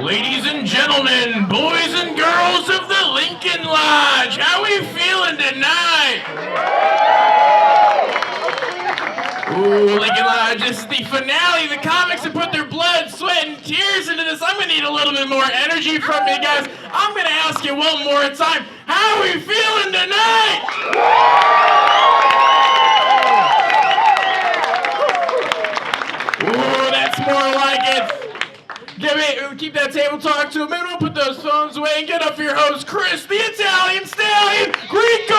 Ladies and gentlemen, boys and girls of the Lincoln Lodge, how we feeling tonight? Ooh, Lincoln Lodge, this is the finale. The comics have put their blood, sweat, and tears into this. I'm gonna need a little bit more energy from you guys. I'm gonna ask you one more time, how are we feeling tonight? Ooh, that's more like it. Keep that table talk to a minute. We'll put those phones away and get up for your host, Chris, the Italian Stallion Grieco!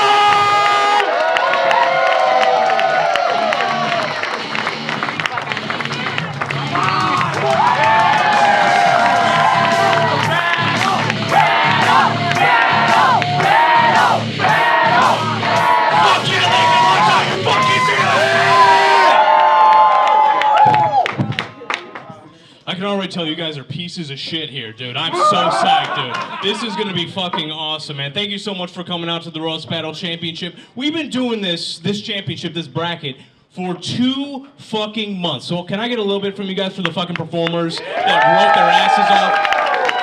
I can already tell you guys are pieces of shit here, dude. I'm so psyched, dude. This is gonna be fucking awesome, man. Thank you so much for coming out to the Roast Battle Championship. We've been doing this championship, this bracket, for 2 fucking months. So can I get a little bit from you guys for the fucking performers that wrote their asses off?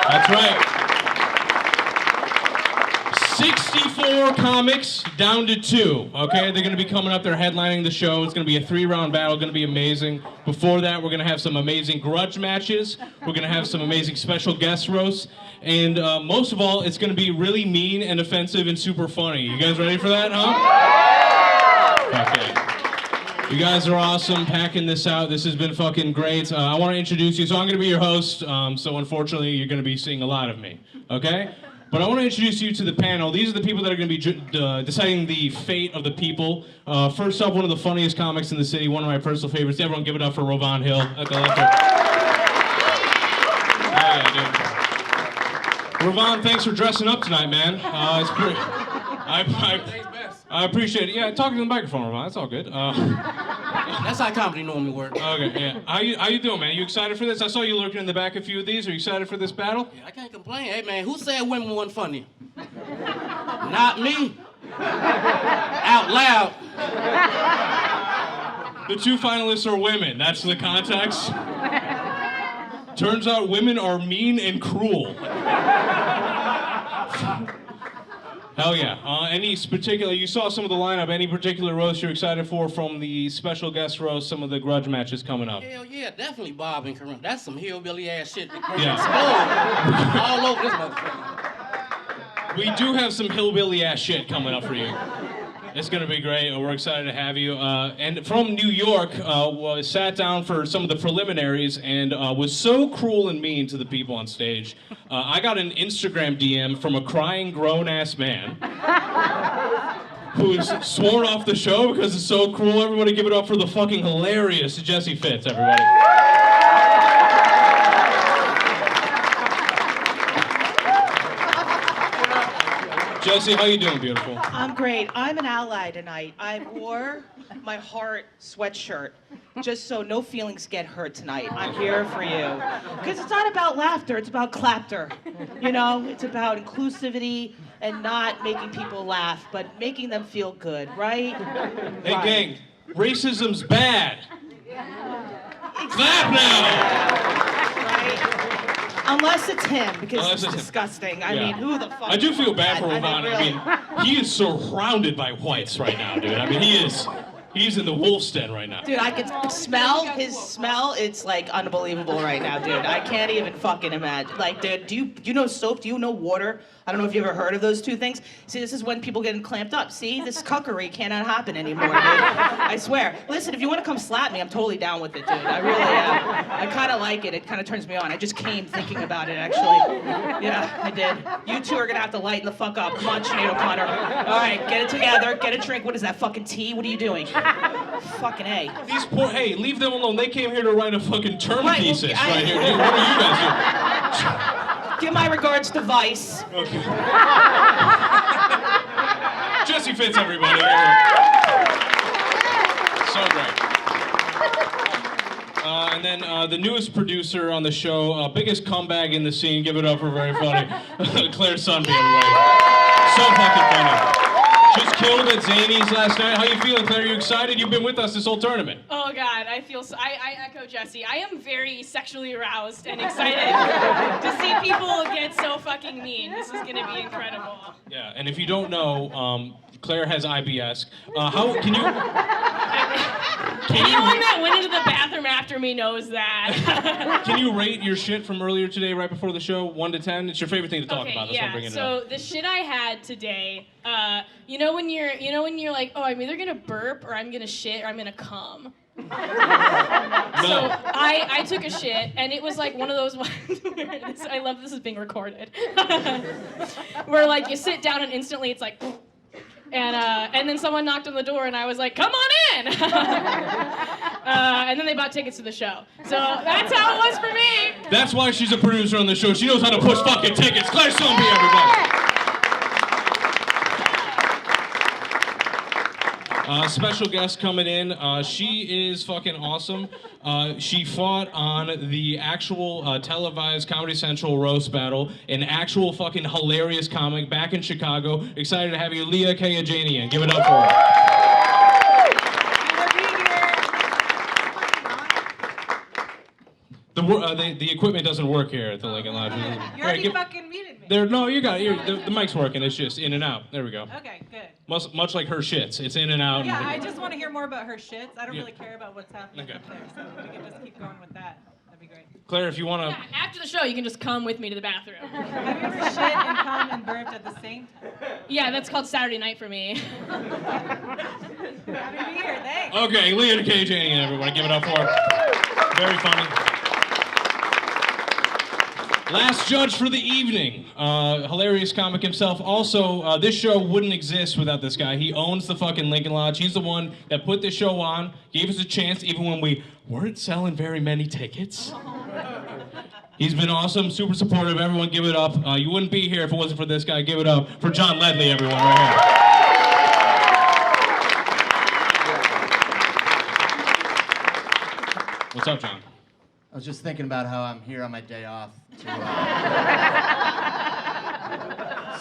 That's right. 64 comics down to 2, okay? They're gonna be coming up, they're headlining the show. It's gonna be a 3-round battle, gonna be amazing. Before that, we're gonna have some amazing grudge matches. We're gonna have some amazing special guest roasts. And most of all, it's gonna be really mean and offensive and super funny. You guys ready for that, huh? Okay. You guys are awesome, packing this out. This has been fucking great. I wanna introduce you. So I'm gonna be your host, so unfortunately, you're gonna be seeing a lot of me, okay? But I want to introduce you to the panel. These are the people that are going to be deciding the fate of the people. First up, one of the funniest comics in the city, one of my personal favorites. Everyone give it up for Rovon Hill at the left. Yeah, dude. Rovon, thanks for dressing up tonight, man. It's pretty. I appreciate it. Yeah, talking to the microphone, Rovon. That's all good. That's how comedy normally works. Okay, yeah. How you doing, man? You excited for this? I saw you lurking in the back a few of these. Are you excited for this battle? Yeah, I can't complain. Hey, man, who said women weren't funny? Not me. Out loud. The 2 finalists are women. That's the context. Turns out women are mean and cruel. Hell yeah. Any particular, you saw some of the lineup, any particular roast you're excited for from the special guest roast, some of the grudge matches coming up? Hell yeah, definitely Bob and Carinda. That's some hillbilly ass shit that Yeah. all over this motherfucker. We do have some hillbilly ass shit coming up for you. It's gonna be great. We're excited to have you. And from New York, sat down for some of the preliminaries and was so cruel and mean to the people on stage. I got an Instagram DM from a crying grown-ass man who is sworn off the show because it's so cruel. Everybody give it up for the fucking hilarious Jesse Fitz, everybody. Jesse, how you doing, beautiful? I'm great. I'm an ally tonight. I wore my heart sweatshirt just so no feelings get hurt tonight. I'm here for you. Because it's not about laughter, it's about clapter. You know, it's about inclusivity and not making people laugh, but making them feel good, right? Hey, right. gang, racism's bad. Clap now! Right? Unless it's him, because it's disgusting. I mean, who the fuck? I do feel bad for Rovon. Really. I mean, he is surrounded by whites right now, dude. I mean, he's in the wolf's den right now. Dude, I can smell his smell. It's like unbelievable right now, dude. I can't even fucking imagine. Like, dude, do you know soap? Do you know water? I don't know if you ever heard of those 2 things. See, this is when people get clamped up. See, this cuckery cannot happen anymore, dude. I swear. Listen, if you want to come slap me, I'm totally down with it, dude. I really am. I kind of like it. It kind of turns me on. I just came thinking about it, actually. Yeah, I did. You 2 are going to have to lighten the fuck up. Come on, Sinead O'Connor. All right, get it together. Get a drink. What is that, fucking tea? What are you doing? Fucking A. These poor, hey, leave them alone. They came here to write a fucking term Right, thesis well, right here, dude. What are you guys doing? Give my regards to Vice. Okay. Jesse Fitz, everybody. So great. And then the newest producer on the show, biggest comeback in the scene. Give it up for very funny. Claire's son being away. So fucking funny. Just killed at Zany's last night. How you feeling, Claire? Are you excited? You've been with us this whole tournament. Oh God, I feel so, I echo Jesse. I am very sexually aroused and excited to see people get so fucking mean. This is gonna be incredible. Yeah, and if you don't know, Claire has IBS. How can you? Anyone that went into the bathroom after me knows that. Can you rate your shit from earlier today, right before the show, 1 to 10? It's your favorite thing to talk about. That's why I'm bringing it up. So the shit I had today, you know when you're like, oh, I'm either gonna burp or I'm gonna shit or I'm gonna cum. No. So I took a shit, and it was like one of those ones where I love this is being recorded, where like you sit down and instantly it's like, and then someone knocked on the door, and I was like, come on in, and then they bought tickets to the show. So that's how it was for me. That's why she's a producer on the show. She knows how to push fucking tickets. Klaes, everybody. Special guest coming in. She is fucking awesome. She fought on the actual televised Comedy Central roast battle, an actual fucking hilarious comic back in Chicago. Excited to have you, Leah Kayajanian. Give it up for her. The equipment doesn't work here at the Lincoln Lodge. You already fucking muted me. You got it. The mic's working. It's just in and out. There we go. Okay, good. Much like her shits. It's in and out. Yeah, I just want to hear more about her shits. I don't really care about what's happening Okay. up there, so we can just keep going with that. That'd be great. Claire, if you want to... Yeah, after the show, you can just come with me to the bathroom. Have you ever shit and come and burped at the same time? Yeah, that's called Saturday night for me. Happy to be here, thanks. Okay, Leah Kayajanian, everybody. Give it up for her. Very funny. Last judge for the evening, hilarious comic himself. Also, this show wouldn't exist without this guy. He owns the fucking Lincoln Lodge. He's the one that put this show on, gave us a chance even when we weren't selling very many tickets. He's been awesome, super supportive. Everyone give it up. You wouldn't be here if it wasn't for this guy. Give it up for John Ledley, everyone, right here. What's up, John? I was just thinking about how I'm here on my day off to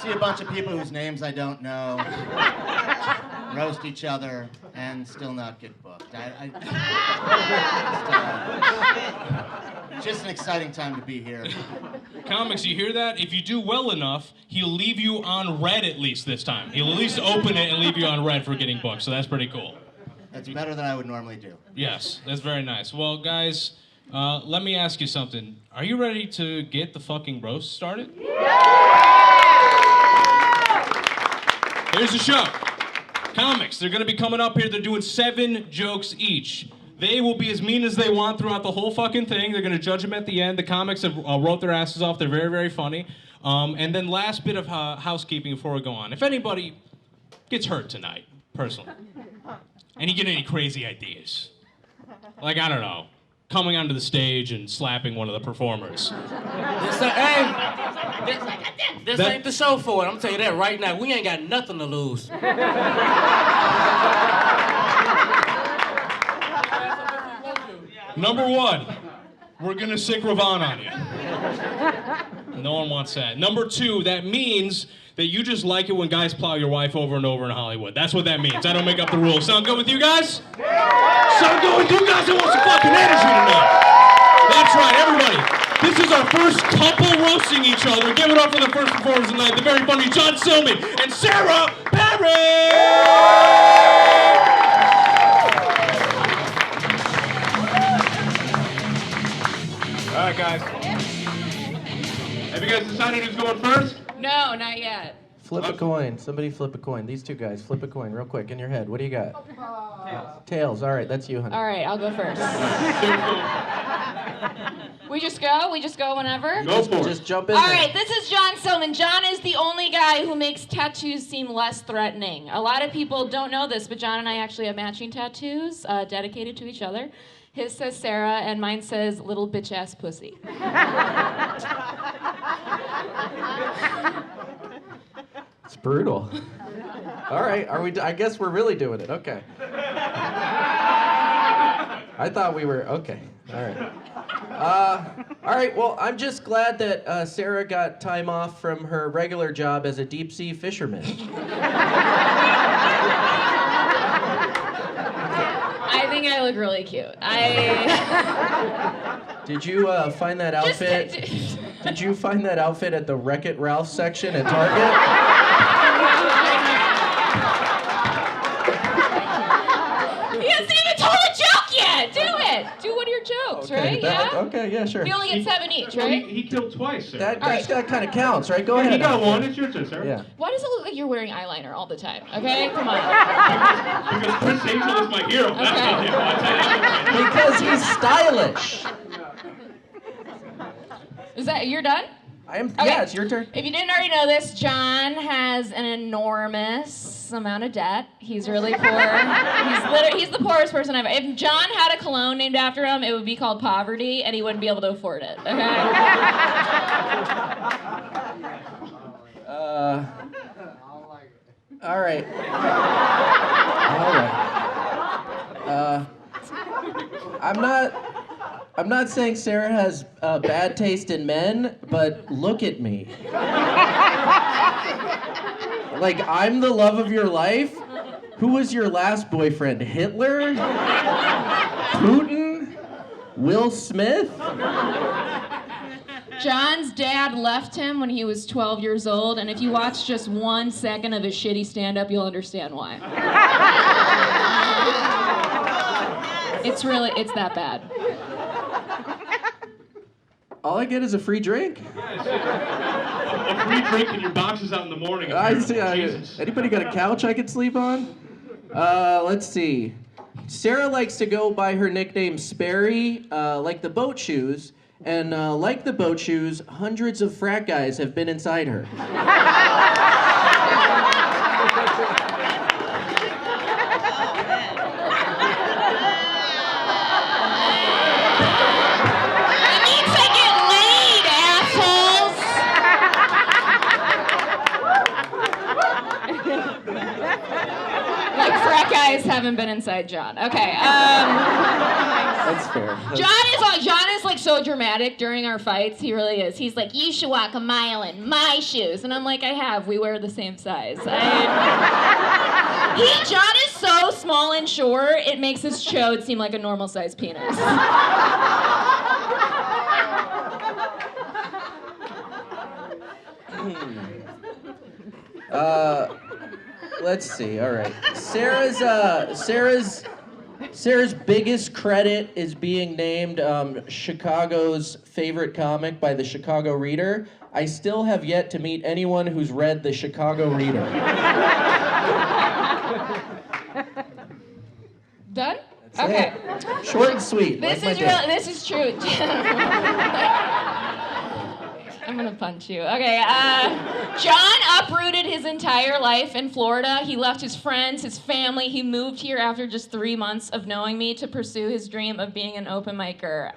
see a bunch of people whose names I don't know, roast each other, and still not get booked. Just an exciting time to be here. Comics, you hear that? If you do well enough, he'll leave you on red at least this time. He'll at least open it and leave you on red for getting booked, so that's pretty cool. That's better than I would normally do. Yes, that's very nice. Well, guys, let me ask you something. Are you ready to get the fucking roast started? Here's the show. Comics, they're going to be coming up here. They're doing 7 jokes each. They will be as mean as they want throughout the whole fucking thing. They're going to judge them at the end. The comics have wrote their asses off. They're very, very funny. And then last bit of housekeeping before we go on. If anybody gets hurt tonight, personally, and you get any crazy ideas, like, I don't know, coming onto the stage and slapping one of the performers. This ain't the show for it. I'm telling you that right now. We ain't got nothing to lose. Number 1, we're gonna sick Ravon on you. No one wants that. Number 2, that means that you just like it when guys plow your wife over and over in Hollywood. That's what that means. I don't make up the rules. Sound good with you guys? Sound good with you guys that want some fucking energy tonight? That's right, everybody. This is our first couple roasting each other. Give it up for the first performers tonight. The very funny John Silman and Sarah Perry! All right, guys. Have you guys decided who's going first? No, not yet. Flip a coin. Somebody flip a coin. These two guys, flip a coin real quick in your head. What do you got? Tails. All right, that's you, honey. All right, I'll go first. We just go? We just go whenever? Go for it. Just jump in All there. right, this is John Silman. John is the only guy who makes tattoos seem less threatening. A lot of people don't know this, but John and I actually have matching tattoos dedicated to each other. His says Sarah, and mine says little bitch-ass pussy. It's brutal. All right, I guess we're really doing it. Okay. I thought we were, okay. All right. All right, well, I'm just glad that Sarah got time off from her regular job as a deep sea fisherman. I think I look really cute. Did you find that outfit? Did you find that outfit at the Wreck-It Ralph section at Target? He hasn't even told a joke yet. Do it. Do one of your jokes, right? Okay, yeah, sure. We only get 7 each, right? He killed twice, sir. That kind of counts, right? Go ahead. He got one. It's your turn, sir. Yeah. Why does it look like you're wearing eyeliner all the time? Okay, come on. Because Chris Angel is my hero. That's not him. I'll tell you. Because he's stylish. Is that you're done? Yeah, it's your turn. If you didn't already know this, John has an enormous amount of debt. He's really poor. He's the poorest person I've. If John had a cologne named after him, it would be called poverty, and he wouldn't be able to afford it. Okay. All right. I'm not saying Sarah has bad taste in men, but look at me. Like, I'm the love of your life? Who was your last boyfriend? Hitler? Putin? Will Smith? John's dad left him when he was 12 years old, and if you watch just 1 second of his shitty stand-up, you'll understand why. It's that bad. All I get is a free drink? A free drink and your box is out in the morning. I see. Anybody got a couch I could sleep on? Let's see. Sarah likes to go by her nickname Sperry, like the boat shoes. And like the boat shoes, hundreds of frat guys have been inside her. Haven't been inside John. Okay. That's fair. John is like so dramatic during our fights. He really is. He's like, you should walk a mile in my shoes, and I'm like, I have. We wear the same size. John is so small and short. It makes his chode seem like a normal sized penis. Let's see. All right. Sarah's biggest credit is being named Chicago's favorite comic by the Chicago Reader. I still have yet to meet anyone who's read the Chicago Reader. Done? That's okay. It. Short and sweet. This is true. I'm gonna punch you. Okay, John uprooted his entire life in Florida. He left his friends, his family. He moved here after just 3 months of knowing me to pursue his dream of being an open micer.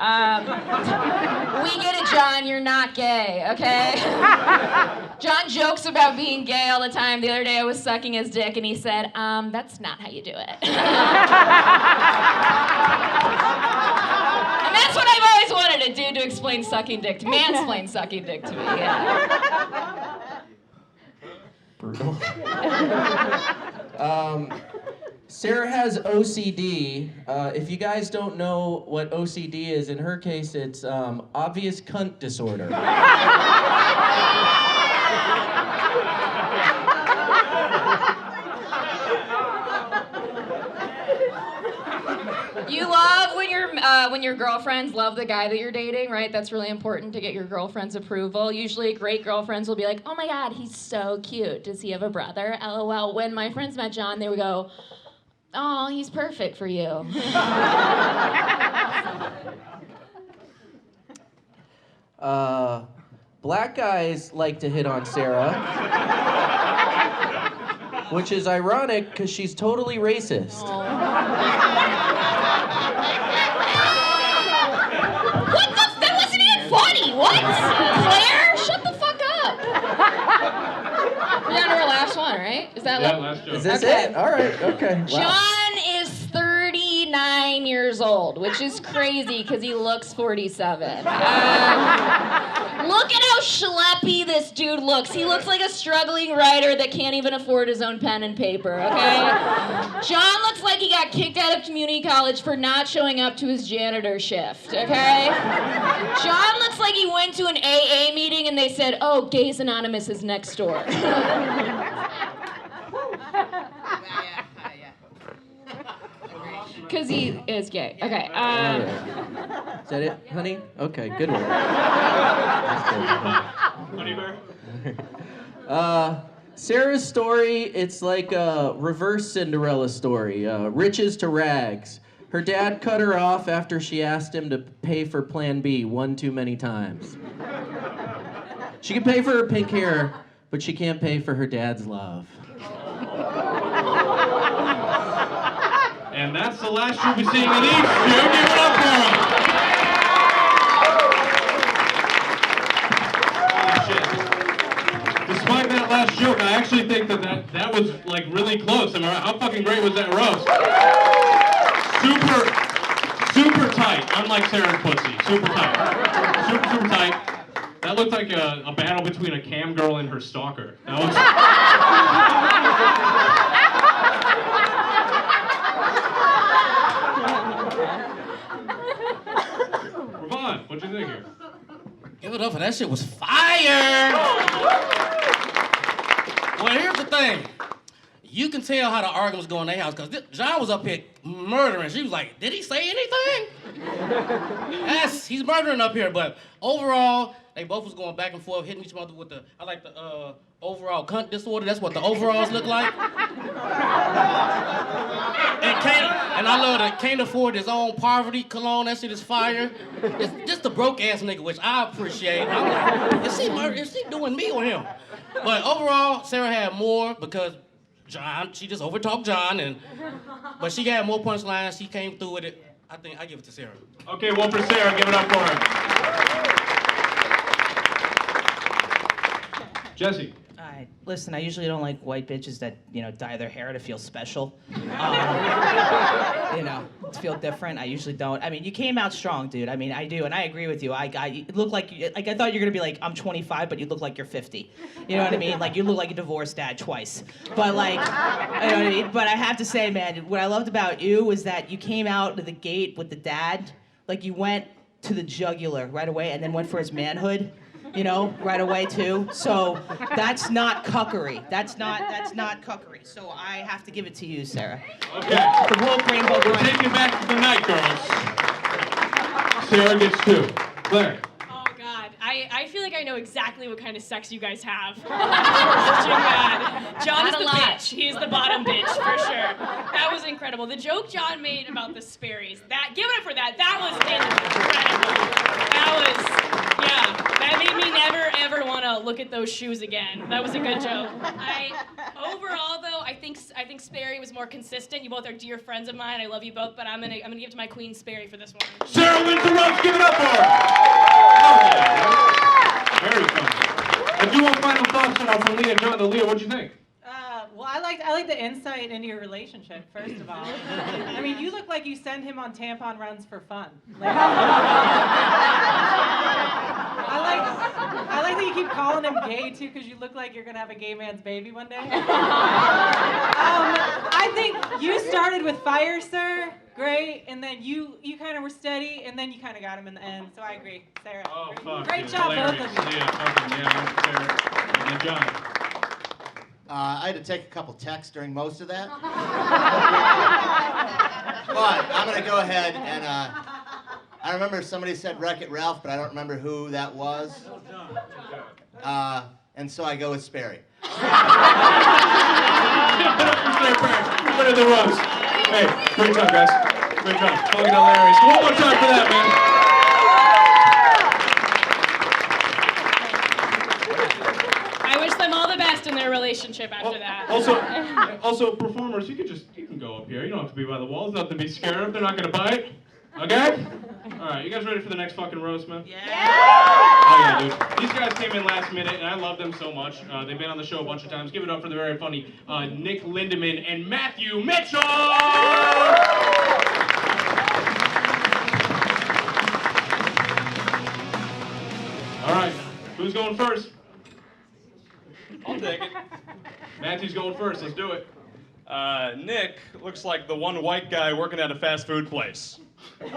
We get it, John, you're not gay, okay? John jokes about being gay all the time. The other day I was sucking his dick and he said, that's not how you do it. And that's what I've always wanted to do, to explain sucking dick, to mansplain sucking dick to me, yeah. Brutal. Sarah has OCD. If you guys don't know what OCD is, in her case, it's obvious cunt disorder. You love when your girlfriends love the guy that you're dating, right? That's really important to get your girlfriend's approval. Usually great girlfriends will be like, oh my God, he's so cute. Does he have a brother? LOL. When my friends met John, they would go, oh, he's perfect for you. Black guys like to hit on Sarah, which is ironic because she's totally racist. That wasn't even funny. What? Claire, shut the fuck up. We're down to our last one, right? Is that last joke. Is this it? All right, okay. Wow. John is 39 49 years old, which is crazy because he looks 47. Look at how schleppy this dude looks. He looks like a struggling writer that can't even afford his own pen and paper, okay? John looks like he got kicked out of community college for not showing up to his janitor shift, okay? John looks like he went to an AA meeting and they said, oh, Gays Anonymous is next door. Because he is gay. Okay. Is that it, honey? Okay, good one. Honey bear? Sarah's story, it's like a reverse Cinderella story. Riches to rags. Her dad cut her off after she asked him to pay for Plan B one too many times. She can pay for her pink hair, but she can't pay for her dad's love. And that's the last you'll be seeing in each. Give it up for him. Holy shit. Despite that last joke, I actually think that was like really close. Am I right? How fucking great was that roast? Super tight, unlike Sarah's pussy. Super tight. Super tight. That looked like a battle between a cam girl and her stalker. That was... Ravon, what'd you think here? Give it up for that shit was fire! Well, here's the thing. You can tell how the argument was going in their house, because John was up here murdering. She was like, did he say anything? Yes, he's murdering up here, but overall, they both was going back and forth, hitting each other with the, I like the overall cunt disorder. That's what the overalls look like. And I love that can't afford his own poverty cologne. That shit is fire. It's just a broke ass nigga, which I appreciate. I'm like, is she doing me or him? But overall, Sarah had more because John, she just overtalked John, but she had more punchlines. She came through with it. I think I give it to Sarah. Okay, one for Sarah. Give it up for her. Jesse. All right, listen, I usually don't like white bitches that, dye their hair to feel special. To feel different. I usually don't. I mean, you came out strong, dude. I mean, I do, and I agree with you. I look like I thought you were gonna be like, I'm 25, but you look like you're 50. You know what I mean? Like, you look like a divorced dad twice. But like, you know what I mean? But I have to say, man, what I loved about you was that you came out of the gate with the dad, like you went to the jugular right away, and then went for his manhood. Right away too. So that's not cuckery. That's not cuckery. So I have to give it to you, Sarah. Okay. The woke rainbow. We're taking back to the night, girls. Sarah gets 2. Claire. Oh God, I feel like I know exactly what kind of sex you guys have. John is the bitch. He's the bottom bitch for sure. That was incredible. The joke John made about the Sperry's. That, give it up for that. That was incredible. That made me never ever want to look at those shoes again. That was a good joke. Overall though, I think Sperry was more consistent. You both are dear friends of mine. I love you both, but I'm gonna give it to my queen Sperry for this one. Sarah wins the roast. Give it up for her. Very funny. I do want final thoughts now from Leah and John. Leah, what'd you think? Well, I like the insight into your relationship, first of all. I mean, you look like you send him on tampon runs for fun. Like, I like that you keep calling him gay, too, because you look like you're going to have a gay man's baby one day. I think you started with fire, sir. Great. And then you kind of were steady, and then you kind of got him in the end. So I agree. Sarah. Oh, fuck. Great job, hilarious. both of you. Yeah, fucking, yeah, Sarah. And then John. I had to take a couple texts during most of that. But I'm going to go ahead and I remember somebody said Wreck-It Ralph, but I don't remember who that was. And so I go with Sperry. Better than Rose. Hey, great job, guys. Great job. Fucking hilarious. One more time for that, man. In their relationship after that. Also, performers, you can go up here. You don't have to be by the walls. Nothing to be scared of. They're not gonna bite. Okay? All right, you guys ready for the next fucking roast, man? Yeah. Oh yeah, dude. These guys came in last minute, and I love them so much. They've been on the show a bunch of times. Give it up for the very funny Nick Linderman and Mathew Mitchell. Who's going first? I'll take it. Matthew's going first. Let's do it. Nick looks like the one white guy working at a fast food place. So do you.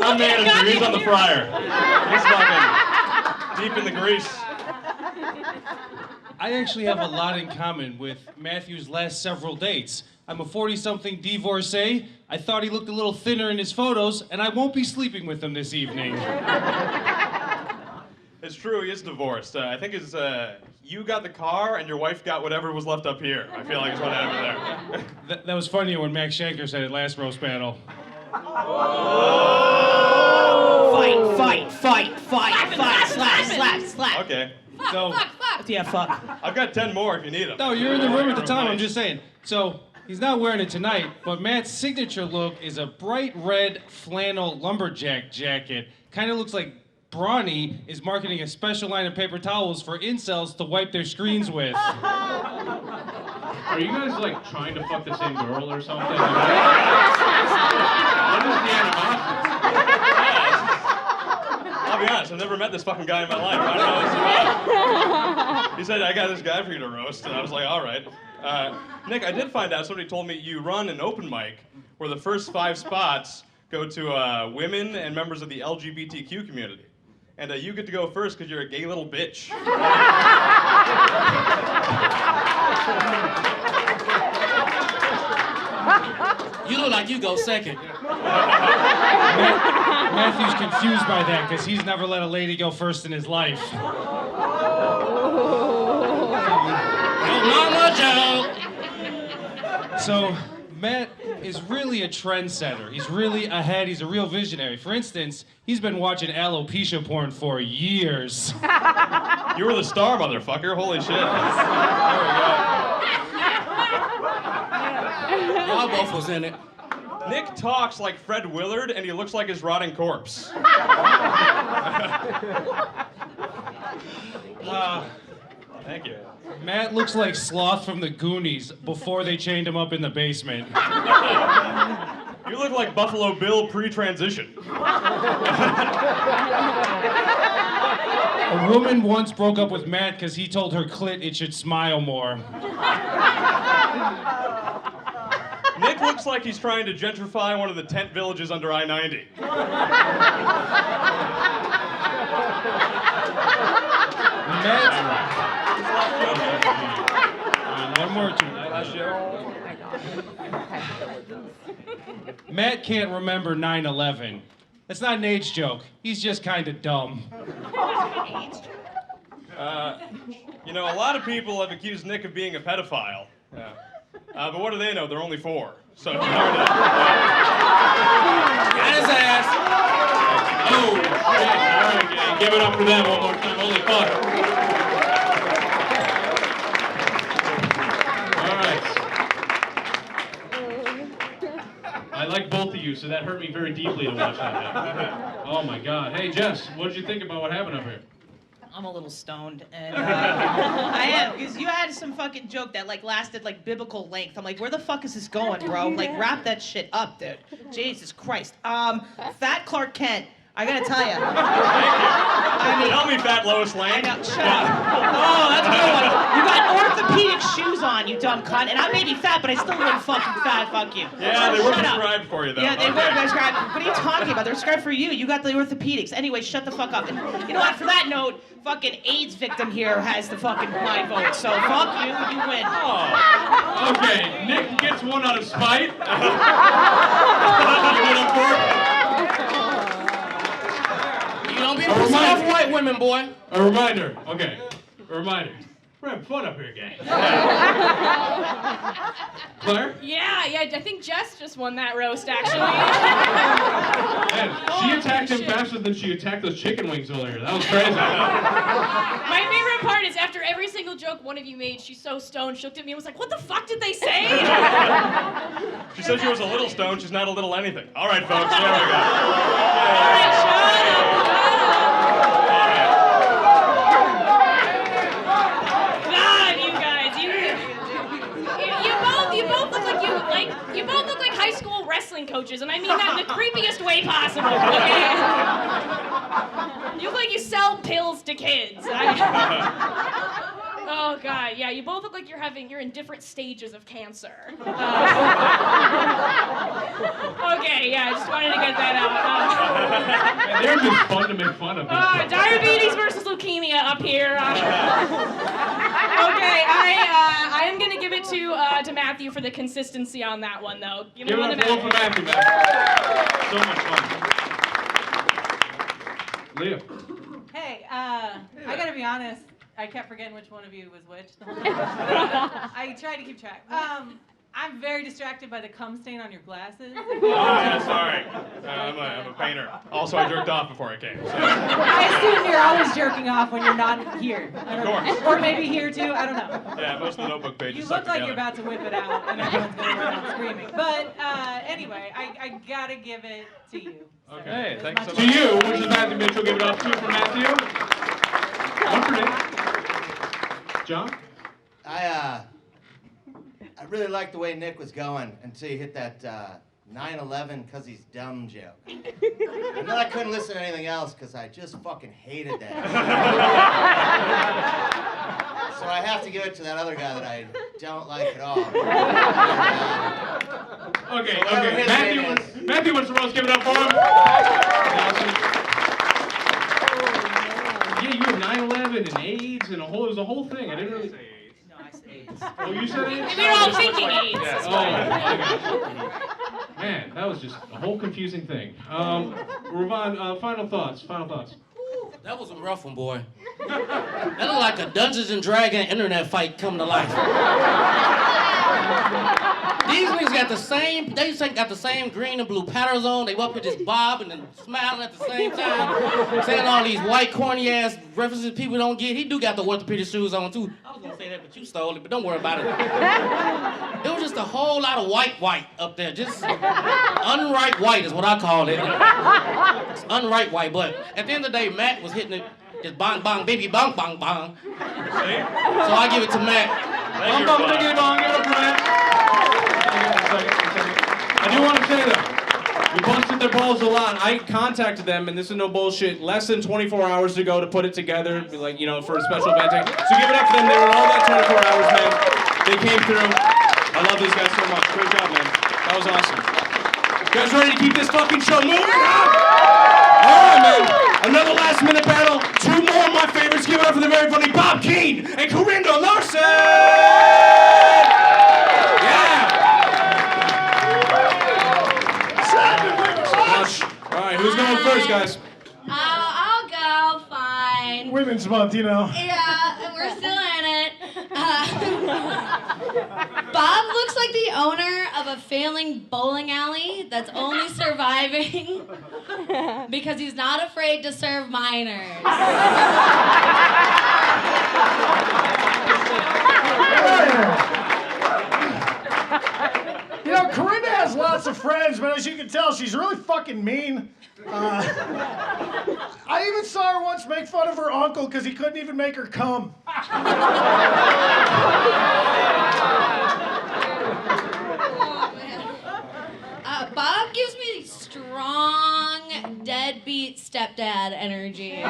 I'm manager. He's on the fryer. He's fucking deep in the grease. I actually have a lot in common with Matthew's last several dates. I'm a 40-something divorcee. I thought he looked a little thinner in his photos, and I won't be sleeping with him this evening. It's true, he is divorced. I think it's, you got the car and your wife got whatever was left up here. I feel like it's what happened there. That was funnier when Max Shanker said it last roast battle. Fight, slap. Okay. So, Yeah, fuck. I've got 10 more if you need them. no, you're in the room at the time, I'm just saying. So, he's not wearing it tonight, but Matt's signature look is a bright red flannel lumberjack jacket. Kind of looks like Brawny is marketing a special line of paper towels for incels to wipe their screens with. Are you guys like trying to fuck the same girl or something? What is the animosity? I'll be honest, I've never met this fucking guy in my life. I don't know what it's about. He said, I got this guy for you to roast, and I was like, all right. Nick, I did find out, somebody told me you run an open mic where the first 5 spots go to women and members of the LGBTQ community. And you get to go first because you're a gay little bitch. You look like you go second. Matthew's confused by that because he's never let a lady go first in his life. Mama Joe. So, Matt is really a trendsetter. He's really ahead. He's a real visionary. For instance, he's been watching alopecia porn for years. You were the star, motherfucker. Holy shit. There we go. Y'all both was in it. Nick talks like Fred Willard, and he looks like his rotting corpse. Thank you. Matt looks like Sloth from the Goonies before they chained him up in the basement. You look like Buffalo Bill pre-transition. A woman once broke up with Matt because he told her clit it should smile more. Nick looks like he's trying to gentrify one of the tent villages under I-90. One more, two. Matt can't remember 9/11. That's not an age joke. He's just kind of dumb. You know, a lot of people have accused Nick of being a pedophile. Yeah. But what do they know? They're only 4. So, Got his ass. Oh, shit. All right, gang. Give it up for them one more time. Holy fuck. All right. I like both of you, so that hurt me very deeply to watch that happen. Oh my God. Hey, Jess, what did you think about what happened up here? I'm a little stoned, and I am, because you had some fucking joke that like lasted like biblical length. I'm like, where the fuck is this going, bro? Like, wrap that shit up, dude. Jesus Christ. Fat Clark Kent. I gotta tell you. tell me, Fat Lois Lane. Shut up. Oh, that's a good one. You got orthopedic shoes on, you dumb cunt. And I may be fat, but I still look fucking fat. Fuck you. Yeah, they were Shut up. prescribed for you, though. Yeah, they were prescribed. What are you talking about? They're prescribed for you. You got the orthopedics. Anyway, shut the fuck up. And you know what? For that note, fucking AIDS victim here has the fucking my vote. So fuck you. You win. Oh. Okay, Nick gets one out of spite. You went up for it? You don't be pussy off white women, boy. A reminder. Okay. A reminder. We're having fun up here, gang. Claire? Yeah, I think Jess just won that roast, actually. Man, she attacked him faster than she attacked those chicken wings earlier. That was crazy. My favorite part is after every single joke one of you made, she's so stoned, she looked at me and was like, what the fuck did they say? She said she was a little stoned. She's not a little anything. All right, folks. There we go. All right, shut up. God, you guys, you both look like high school wrestling coaches creepiest way possible, okay? You look like you sell pills to kids. Oh God, yeah, you both look like you're in different stages of cancer. Okay, yeah, I just wanted to get that out. They're just fun to make fun of. Diabetes versus leukemia up here. Okay, I am gonna give it to Mathew for the consistency on that one, though. Give it up for Mathew, man. So much fun. Leah. Hey, I gotta be honest. I kept forgetting which one of you was which. The whole time. I tried to keep track. I'm very distracted by the cum stain on your glasses. Oh, yeah, sorry. I'm a painter. Also, I jerked off before I came. So. I assume you're always jerking off when you're not here. Of course. Or maybe here too. I don't know. Yeah, most of the notebook pages. You stuck look like together. you're about to whip it out, and everyone's gonna run out screaming. But anyway, I gotta give it to you. Okay. Hey, thanks so much. To you, which is Matthew Mitchell. Give it up to for Matthew. One for Nick. John? I really liked the way Nick was going until you hit that 9/11 'cause he's dumb joke. And then I couldn't listen to anything else because I just fucking hated that. So I have to give it to that other guy that I don't like at all. Okay, So okay. Matthew wants to roast. Give it up for him. Yeah, you had 9/11 and AIDS and it was a whole thing. I didn't really say AIDS. No, I said AIDS. Oh, you said AIDS? We were all thinking AIDS. Yeah. Oh, I got you. Man, that was just a whole confusing thing. Ravon, final thoughts. That was a rough one, boy. That looked like a Dungeons and Dragons internet fight coming to life. These niggas got the same green and blue patterns on. They up here just bobbing and smiling at the same time. Saying all these white corny ass references people don't get. He do got the orthopedic shoes on too. I was gonna say that, but you stole it, but don't worry about it. It was just a whole lot of white up there. Just unright white is what I call it. It's unright white, but at the end of the day, Matt was hitting it just bong bong baby bong bong bong. See? So I give it to Matt. Bong bong biggity bong. Give it up for Matt. I do want to say though, we busted their balls a lot. I contacted them, and this is no bullshit, less than 24 hours ago to put it together, like, for a special event. So give it up for them. They were all that 24 hours, man. They came through. I love these guys so much. Great job, man. That was awesome. You guys ready to keep this fucking show moving? All right, man. Another last minute battle. Two more of my favorites. Give it up for the very funny Bob Keane and Carinda Larson. All right, who's going first, guys? I'll go. Fine. Women's Month, Yeah, we're still in it. Bob looks like the owner of a failing bowling alley that's only surviving because he's not afraid to serve minors. Carinda has lots of friends, but as you can tell, she's really fucking mean. I even saw her once make fun of her uncle because he couldn't even make her come. Bob gives me strong, deadbeat stepdad energy.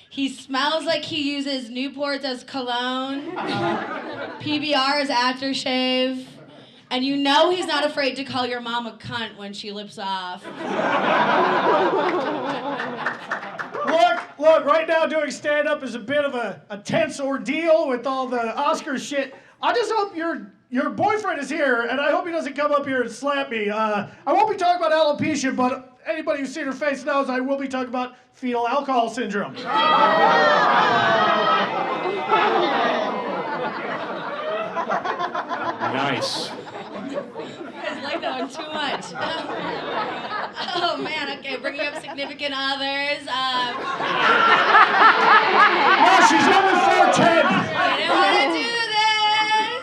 He smells like he uses Newports as cologne, PBR as aftershave, and he's not afraid to call your mom a cunt when she lips off. Look, right now doing stand-up is a bit of a tense ordeal with all the Oscar shit. I just hope your boyfriend is here, and I hope he doesn't come up here and slap me. I won't be talking about alopecia, but anybody who's seen her face knows I will be talking about fetal alcohol syndrome. Nice. You guys like that one too much. Oh man, okay, bringing up significant others. No, she's only 4'10". I didn't want to do this.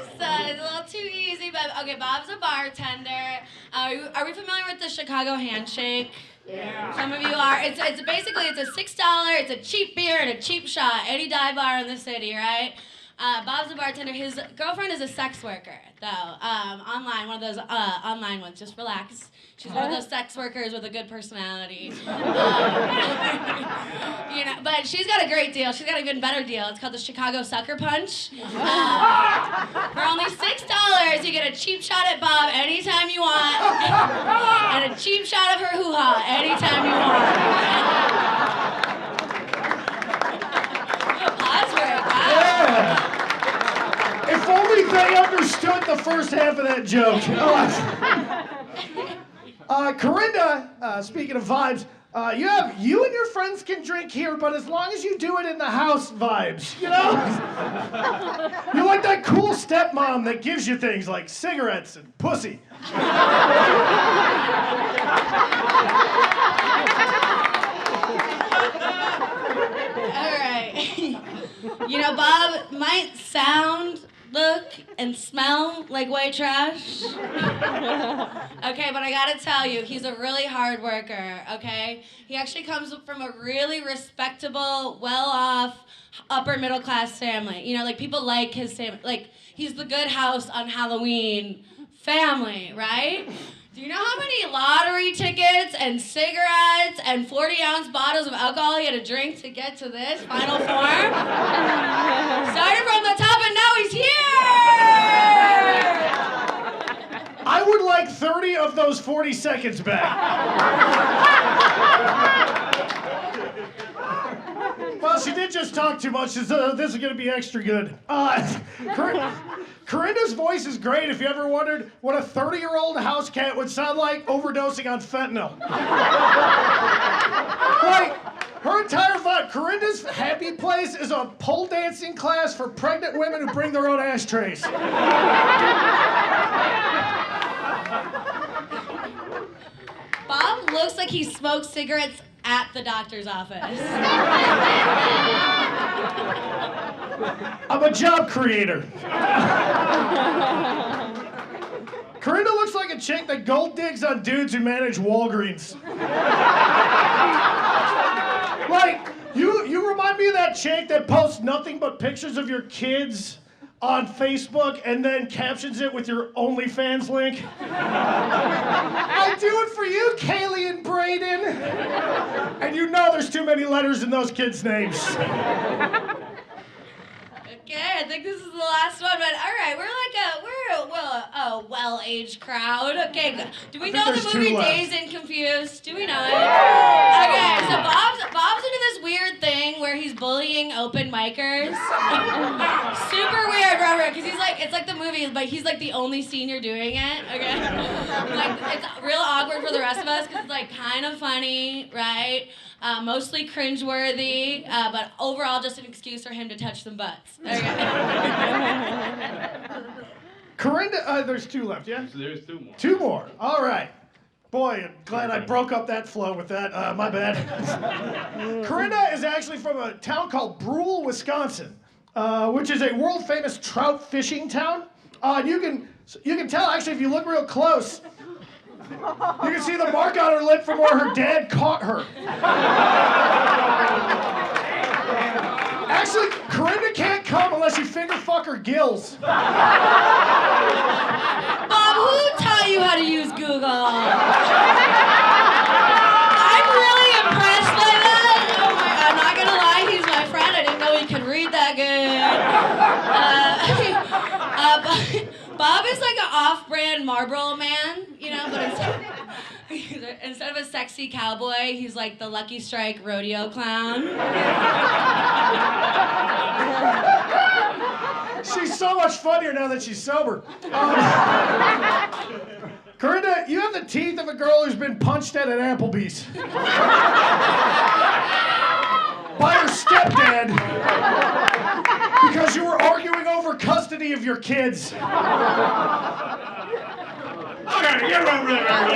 It's a little too easy, but okay, Bob's a bartender. Are we familiar with the Chicago handshake? Yeah. Some of you are. It's basically a $6. It's a cheap beer and a cheap shot. Any dive bar in the city, right? Bob's a bartender. His girlfriend is a sex worker, though. Online, one of those online ones. Just relax. She's one of those sex workers with a good personality. But she's got a great deal. She's got an even better deal. It's called the Chicago Sucker Punch. For only $6, you get a cheap shot at Bob anytime you want, and a cheap shot of her hoo-ha anytime you want. Oswald, wow. If only they understood the first half of that joke. Carinda, speaking of vibes, you and your friends can drink here, but as long as you do it in the house vibes, you know? You're like that cool stepmom that gives you things like cigarettes and pussy. All right. Bob might sound, look, and smell like white trash. Okay, but I gotta tell you, he's a really hard worker, okay? He actually comes from a really respectable, well-off, upper middle class family. People like his family. Like, he's the good house on Halloween family, right? Do you know how many lottery tickets and cigarettes and 40-ounce bottles of alcohol he had to drink to get to this final form? Started from the top and now he's here! I would like 30 of those 40 seconds back. Well, she did just talk too much. This is going to be extra good. Carinda's voice is great if you ever wondered what a 30-year-old house cat would sound like overdosing on fentanyl. Like, her entire vibe. Carinda's happy place is a pole dancing class for pregnant women who bring their own ashtrays. Bob looks like he smokes cigarettes at the doctor's office. I'm a job creator. Carinda looks like a chick that gold digs on dudes who manage Walgreens. Like, you remind me of that chick that posts nothing but pictures of your kids on Facebook and then captions it with your OnlyFans link. I do it for you, Kaylee and Braden. And you know there's too many letters in those kids' names. Okay, I think this is the last one, but all right, we're a well-aged crowd. Okay, do we know the movie Dazed and Confused? Do we know it? Okay, so Bob's into this weird thing where he's bullying open micers. Super weird, Robert, because it's like the movie, but he's like the only senior doing it. Okay, like it's real awkward for the rest of us because it's like kind of funny, right? Mostly cringeworthy, but overall just an excuse for him to touch some butts. Okay. Carinda, there's two left, yeah? So there's two more. Two more, all right. Boy, I'm glad I broke up that flow with that, my bad. Carinda is actually from a town called Brule, Wisconsin, which is a world-famous trout fishing town. And you can tell, actually, if you look real close, you can see the mark on her lip from where her dad caught her. Actually, Carinda can't come unless you finger fuck her gills. Bob, who taught you how to use Google? I'm really impressed by that. Oh I'm not gonna lie, he's my friend. I didn't know he could read that good. Bob is like an off-brand Marlboro man, but instead of a sexy cowboy, he's like the Lucky Strike rodeo clown. She's so much funnier now that she's sober. Carinda, you have the teeth of a girl who's been punched at Applebee's. By her stepdad. Because you were arguing over custody of your kids. Okay, get over there, everybody.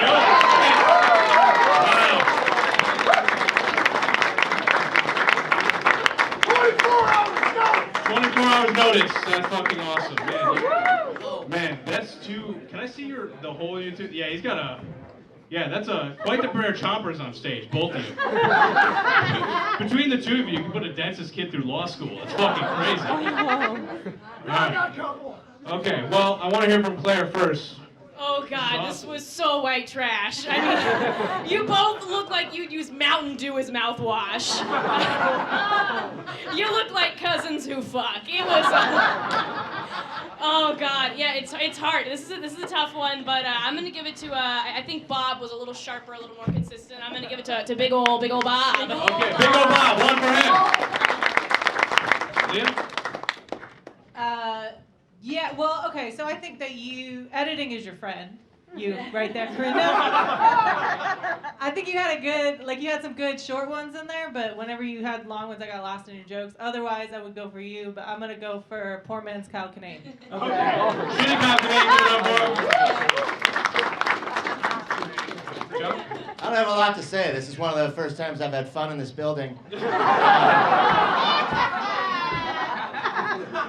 Wow. 24 hours notice. That's fucking awesome, man. Man, that's too. Can I see the whole YouTube? Yeah, he's got a Yeah, that's quite the pair of chompers on stage, both of you. Between the two of you, you can put a dentist kid through law school. It's fucking crazy. Right. Okay, well, I want to hear from Claire first. Oh God, this was so white trash. I mean, you both look like you'd use Mountain Dew as mouthwash. You look like cousins who fuck. It was. Oh God, yeah, it's hard. This is a tough one, but I'm gonna give it to. I think Bob was a little sharper, a little more consistent. I'm gonna give it to big ol' Bob. Okay, big ol' Bob, one for him. Liam? Yeah, well, okay, so I think that editing is your friend. You, right there, Carinda. I think you had you had some good short ones in there, but whenever you had long ones, I got lost in your jokes. Otherwise, I would go for you, but I'm gonna go for poor man's Kyle Kinane. Okay. Shitty Kyle Kinane, give it up for him. Joe? I don't have a lot to say. This is one of the first times I've had fun in this building.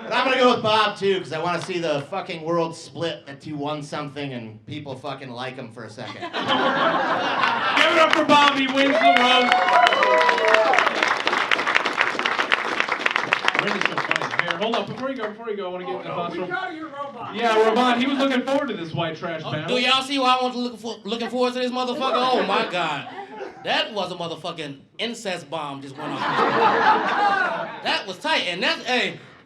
But I'm gonna go with Bob too, because I want to see the fucking world split that you won something and people fucking like him for a second. Give it up for Bob, he wins the roast. Really so funny. Here, hold up, before you go, I want to get the thoughts from... Yeah, Ramon, he was looking forward to this white trash battle. Do y'all see why I was looking forward to this motherfucker? Oh my God. That was a motherfucking incest bomb just went off. That was tight, and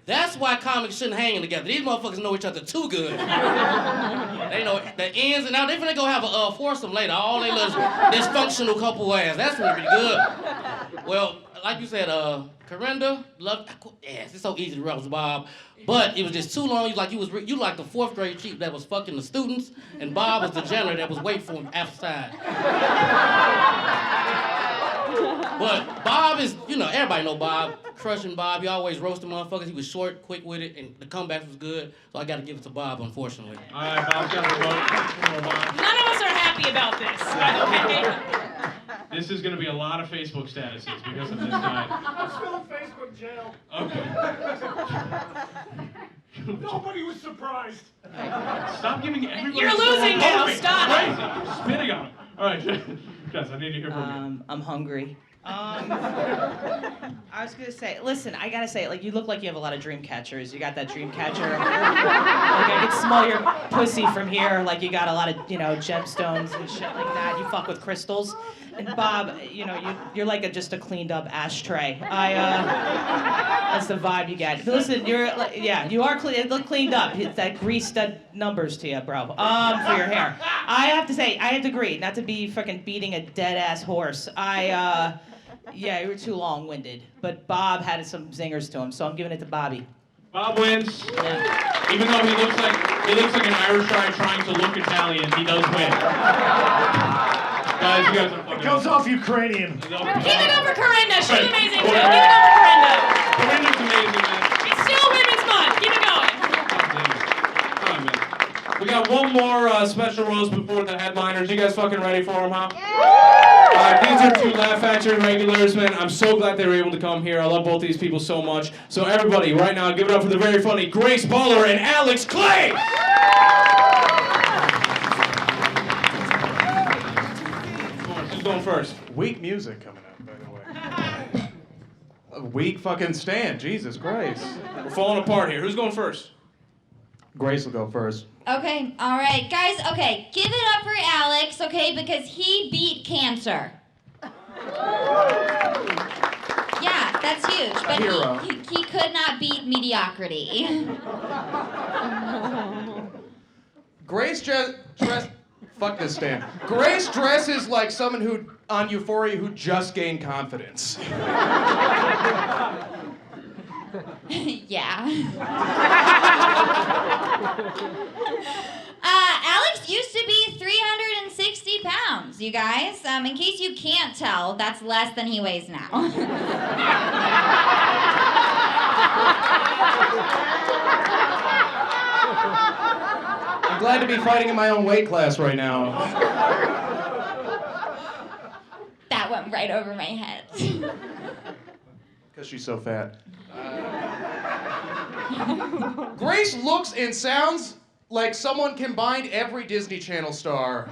that's why comics shouldn't hang together. These motherfuckers know each other too good. They know the ends, and now they're finna go have a foursome later. All they little dysfunctional couple ass. That's gonna be good. Well, like you said, Carinda, yes, it's so easy to roast Bob, but it was just too long. You like the fourth grade chief that was fucking the students, and Bob was the janitor that was waiting for him outside. But Bob is, everybody know Bob. Crushing Bob. He always roasted motherfuckers. He was short, quick with it, and the comeback was good. So I got to give it to Bob, unfortunately. All right, Bob's got the vote. None of us are happy about this, by the way. This is going to be a lot of Facebook statuses because of this night. I'm still in Facebook jail. Okay. Nobody was surprised. Stop giving everybody... You're losing now. Stop. Crazy. You're spitting on him. All right, Jess, I need to hear from you. I'm hungry. I was gonna say, listen, I gotta say, you look like you have a lot of dream catchers. You got that dream catcher. I can smell your pussy from here. You got a lot of, gemstones and shit like that. You fuck with crystals. And Bob, you're like just a cleaned up ashtray. That's the vibe you get. But listen, you are cleaned up. It's that greased numbers to you, bro. For your hair. I have to say, I have to agree, not to be fucking beating a dead ass horse. Yeah, you were too long-winded, but Bob had some zingers to him, so I'm giving it to Bobby. Bob wins. Yeah. Even though he looks like an Irish guy trying to look Italian, he does win. Guys, you guys are fucking... It goes off Ukrainian. Keep it up for Carinda. She's amazing, too. Keep it up for Carinda. Carinda's amazing, man. It's still Women's Month. Keep it going. All right, man. We got one more special roast before the headliners. You guys fucking ready for them, huh? These are two Laugh Factory regulars, man. I'm so glad they were able to come here. I love both these people so much. So everybody, right now, give it up for the very funny Grace Bahler and Alex Klaes! Who's going first? Weak music coming up, by the way. A weak fucking stand, Jesus Christ. We're falling apart here. Who's going first? Grace will go first. Okay, all right. Guys, okay, give it up for Alex, okay, because he beat cancer. Yeah, that's huge. But he could not beat mediocrity. Grace fuck this stand. Grace dresses like someone who, on Euphoria, who just gained confidence. Yeah. Alex used to be 360 pounds, you guys. In case you can't tell, that's less than he weighs now. I'm glad to be fighting in my own weight class right now. That went right over my head. Because she's so fat. Grace looks and sounds like someone combined every Disney Channel star,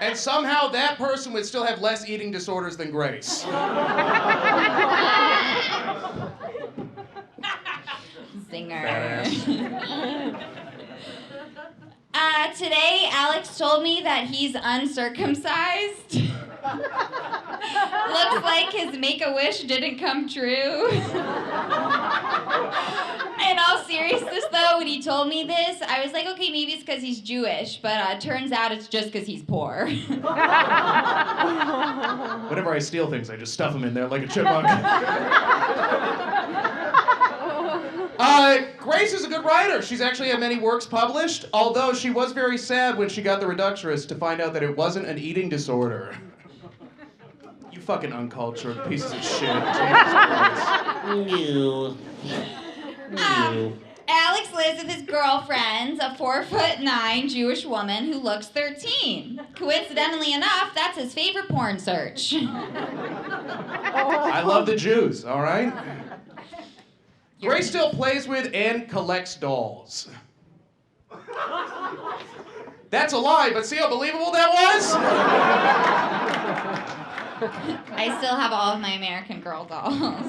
and somehow that person would still have less eating disorders than Grace. Zinger. Today, Alex told me that he's uncircumcised. Looks like his Make-A-Wish didn't come true. In all seriousness, though, when he told me this, I was like, okay, maybe it's because he's Jewish, but turns out it's just because he's poor. Whenever I steal things, I just stuff them in there like a chipmunk. Grace is a good writer. She's actually had many works published, although she was very sad when she got the reductress to find out that it wasn't an eating disorder. You fucking uncultured pieces of shit. Jesus Christ. Alex lives with his girlfriend, a 4'9" Jewish woman who looks 13. Coincidentally enough, that's his favorite porn search. I love the Jews, all right? Grace still plays with and collects dolls. That's a lie, but see how believable that was? I still have all of my American Girl dolls.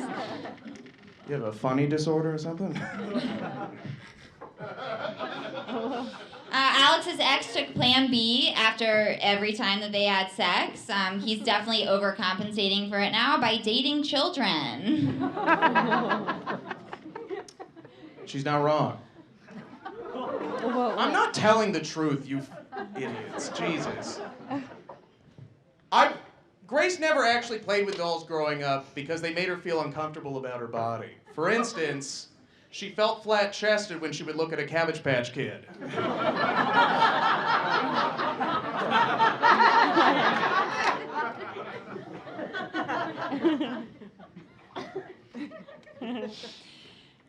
You have a funny disorder or something? Alex's ex took Plan B after every time that they had sex. He's definitely overcompensating for it now by dating children. She's not wrong. I'm not telling the truth, you idiots. Jesus. Grace never actually played with dolls growing up because they made her feel uncomfortable about her body. For instance, she felt flat-chested when she would look at a Cabbage Patch Kid.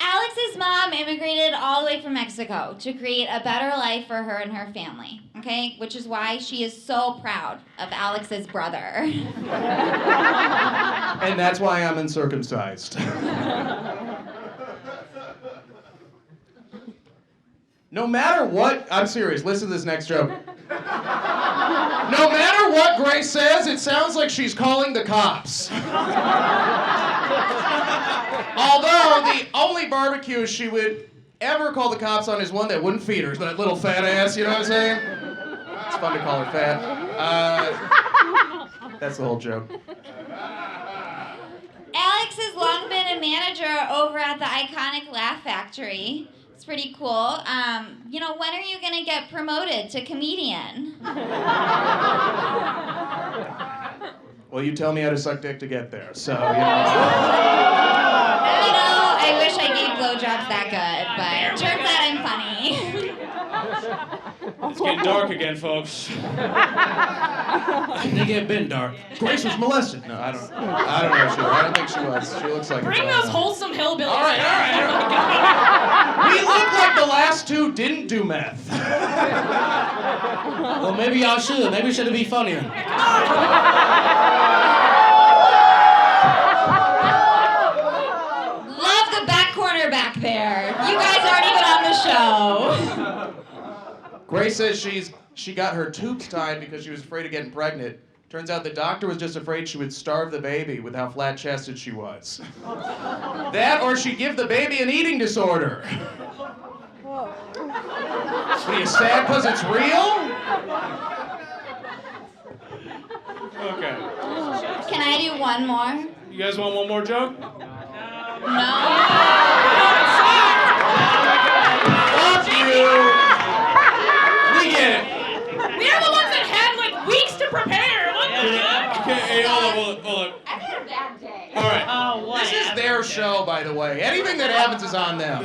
Alex's mom immigrated all the way from Mexico to create a better life for her and her family, okay? Which is why she is so proud of Alex's brother. And that's why I'm uncircumcised. No matter what, I'm serious, listen to this next joke. No matter what Grace says, it sounds like she's calling the cops. Although the only barbecue she would ever call the cops on is one that wouldn't feed her, that little fat ass, you know what I'm saying? It's fun to call her fat. That's the whole joke. Alex has long been a manager over at the iconic Laugh Factory. It's pretty cool. You know, when are you gonna get promoted to comedian? Well, you tell me how to suck dick to get there, so, You know, I wish I gave blowjobs that good, but turns out I'm funny. It's getting dark again, folks. They get been dark. Grace was molested. No, I don't know if she was. I don't think she was. She looks like Bring those wholesome hillbillies. All right. We look like the last two didn't do meth. Well, maybe y'all should. Maybe it should be funnier. Love the back corner back there. You guys aren't even on the show. Grace says she got her tubes tied because she was afraid of getting pregnant. Turns out the doctor was just afraid she would starve the baby with how flat-chested she was. That or she'd give the baby an eating disorder. What are you sad because it's real? Okay. Can I do one more? You guys want one more joke? No. Fuck you! We get it. We're the ones that had like weeks to prepare. What the fuck? Okay, hey, hold on. I've had a bad day. All right. Oh, what? This is their show, by the way. Anything that happens is on them.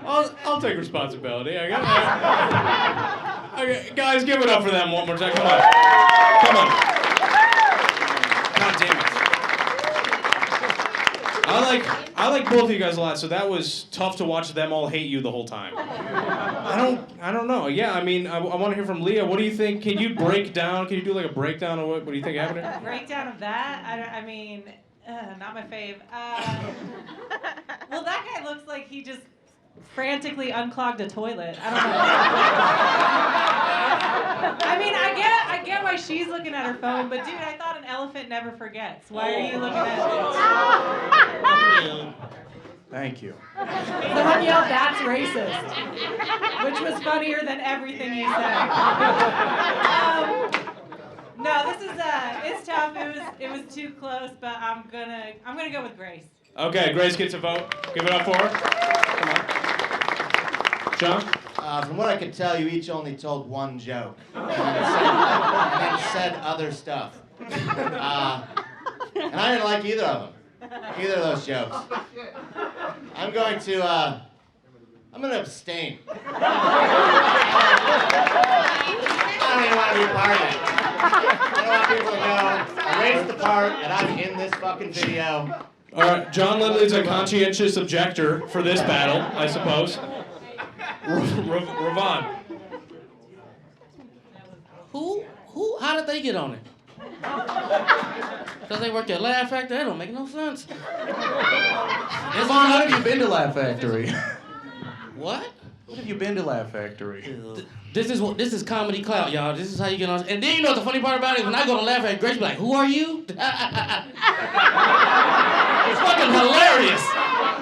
I'll take responsibility. I got okay, guys, give it up for them one more time. Come on. God damn it. I like both of you guys a lot, so that was tough to watch them all hate you the whole time. I don't know. Yeah, I mean, I want to hear from Leah. What do you think? Can you break down? Can you do like a breakdown of what do you think happened here? Breakdown of that? I mean, not my fave. Well, that guy looks like he just frantically unclogged a toilet. I don't know. I mean, I get why she's looking at her phone, but dude, I thought an elephant never forgets. Why are you looking at it? Thank you. Someone yelled, "That's racist," which was funnier than everything you said. No, this is it's tough. It was too close, but I'm gonna go with Grace. Okay, Grace gets a vote. Give it up for her. Come on. John? From what I could tell, you each only told one joke. And then said other stuff. And I didn't like either of them. Either of those jokes. I'm going to abstain. I don't even want to be part of it. I don't want people to know I raised the part that I'm in this fucking video. All right, John Lindley's a conscientious objector for this battle, I suppose. Ravon. How did they get on it? Because they work at Laugh Factory? That don't make no sense. Ravon, how have you been to Laugh Factory? What? What have you been to Laugh Factory? This is comedy clout, y'all. This is how you get on. And then you know what the funny part about it? When I go to Laugh Factory, Grace be like, "Who are you?" It's fucking hilarious.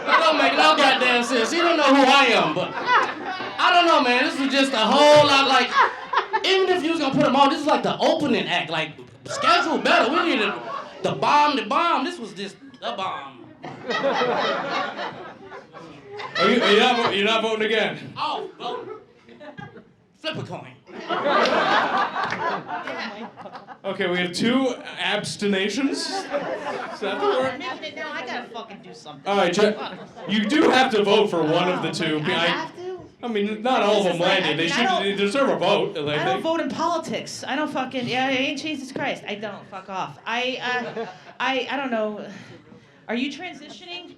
That don't make no goddamn sense. You don't know who I am, but I don't know, man. This was just a whole lot like. Even if you was gonna put them on, this is like the opening act. Like schedule better. We needed the bomb. This was just the bomb. You're not voting again? Oh, vote. Flip a coin. Okay, we have 2 abstinations. Is that the word? No, I gotta fucking do something. All right, you do have to vote for one of the 2. I have to? I mean, not all of them landed. They deserve a vote. I don't vote in politics. I don't fucking, yeah, ain't Jesus Christ. I don't, fuck off. I don't know. Are you transitioning?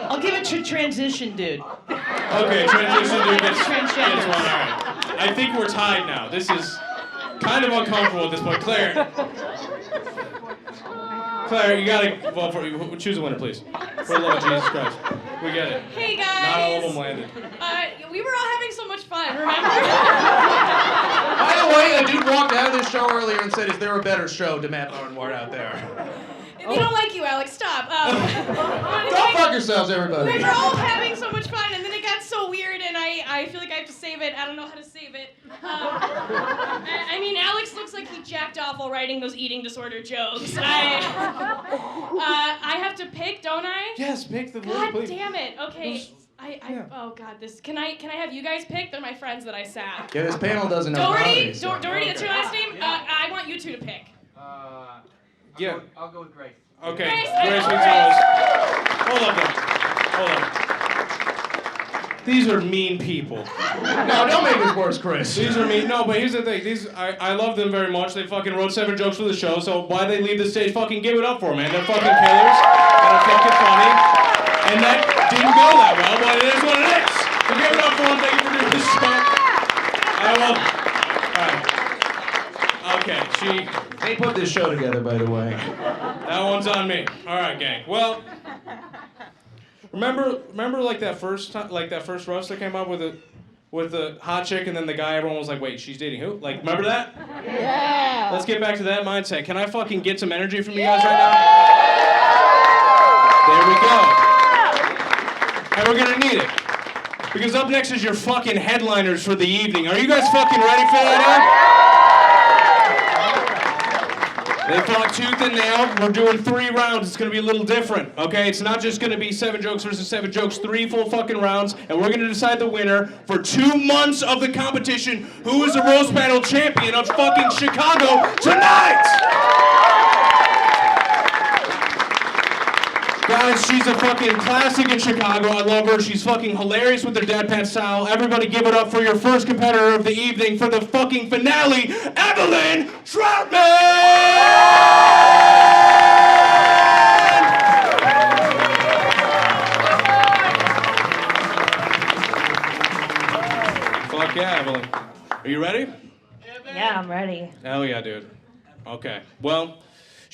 I'll give it to transition, dude. Okay, transition dude gets Transgender. one. All right. I think we're tied now. This is kind of uncomfortable at this point. Claire, you gotta vote for. Choose a winner, please. For the love of Jesus Christ, we get it. Hey guys. Not all of them landed. We were all having so much fun. Remember? By the way, a dude walked out of this show earlier and said, "Is there a better show to Matt Barnward out there?" They don't like you, Alex. Stop. Don't fuck yourselves, everybody. We were all having so much fun, and then it got so weird, and I feel like I have to save it. I don't know how to save it. I mean, Alex looks like he jacked off while writing those eating disorder jokes. I have to pick, don't I? Yes, pick the one, God please. damn it. Okay. Oh God, this. Can I have you guys pick? They're my friends that I sat. Yeah, this panel doesn't know. Doherty, that's your last name. I want you 2 to pick. Yeah. I'll go with Grace. Okay. Grace Grace wins yours. Hold up. These are mean people. No, don't make this worse, Chris. These are mean. No, but here's the thing. I love them very much. They fucking wrote 7 jokes for the show, so why they leave the stage? Fucking give it up for them, man. They're fucking killers, and they're fucking funny. And that didn't go that well, but it is what it is. So give it up for them. Thank you for doing this show. All right. Okay, They put this show together, by the way. That one's on me. All right, gang. Well, remember like that first roast that came up with the hot chick, and then the guy, everyone was like, wait, she's dating who? Like, remember that? Yeah. Let's get back to that mindset. Can I fucking get some energy from you guys right now? There we go. And we're gonna need it. Because up next is your fucking headliners for the evening. Are you guys fucking ready for that, They fought tooth and nail. We're doing 3 rounds. It's gonna be a little different, okay? It's not just gonna be 7 jokes versus 7 jokes, 3 full fucking rounds, and we're gonna decide the winner for 2 months of the competition. Who is the roast battle champion of fucking Chicago tonight? Guys, she's a fucking classic in Chicago. I love her. She's fucking hilarious with her deadpan style. Everybody give it up for your first competitor of the evening for the fucking finale, Evelyn Troutman! Fuck yeah, Evelyn. Are you ready? Yeah, I'm ready. Hell yeah, dude. Okay. Well,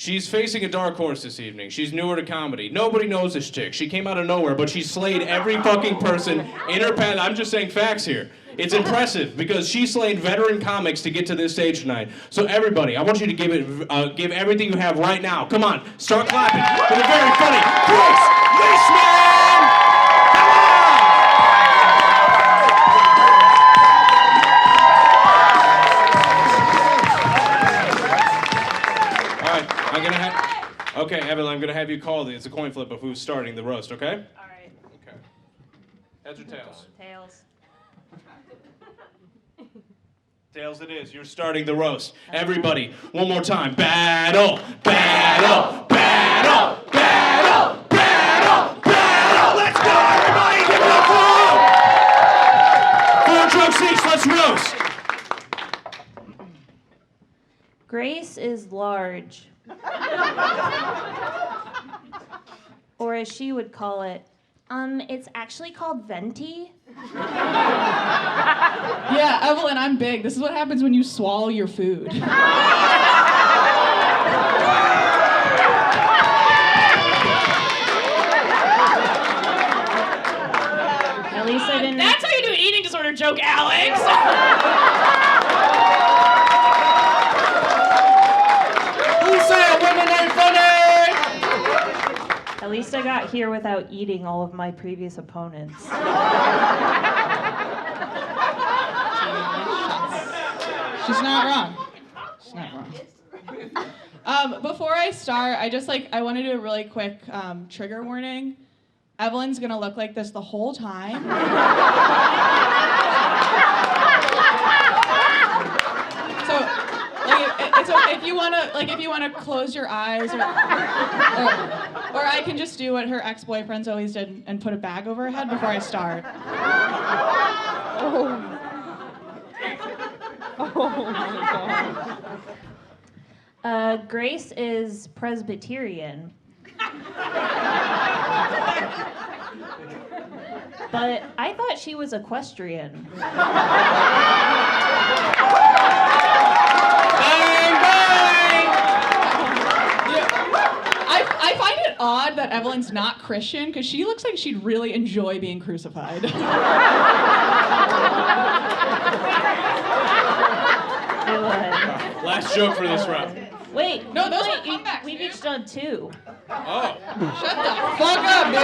She's facing a dark horse this evening. She's newer to comedy. Nobody knows this chick. She came out of nowhere, but she slayed every fucking person in her path. I'm just saying facts here. It's impressive because she slayed veteran comics to get to this stage tonight. So everybody, I want you to give everything you have right now. Come on, start clapping for the very funny Chris Leishman! Okay, Evelyn, I'm gonna have you call it's a coin flip of who's starting the roast, okay? All right. Okay. Heads or tails? Tails. Tails it is. You're starting the roast. Everybody, one more time. Battle, battle, battle, battle, battle, battle. Let's go, everybody. Give it up for 4 drunk seats. Let's roast. Grace is large. Or as she would call it, it's actually called venti. Yeah, Evelyn, I'm big. This is what happens when you swallow your food. At least I didn't. That's how you do an eating disorder joke, Alex. Who said women ain't funny? At least I got here without eating all of my previous opponents. She's not wrong. She's not wrong. Before I start, I want to do a really quick trigger warning. Evelyn's gonna look like this the whole time. So, if you wanna close your eyes, or I can just do what her ex-boyfriends always did and put a bag over her head before I start. Oh my God. Grace is Presbyterian. But I thought she was equestrian. I find it odd that Evelyn's not Christian because she looks like she'd really enjoy being crucified. Last joke for this round. Wait, no, those wait, were comebacks, we've each done 2. Oh. Shut the fuck up, dude.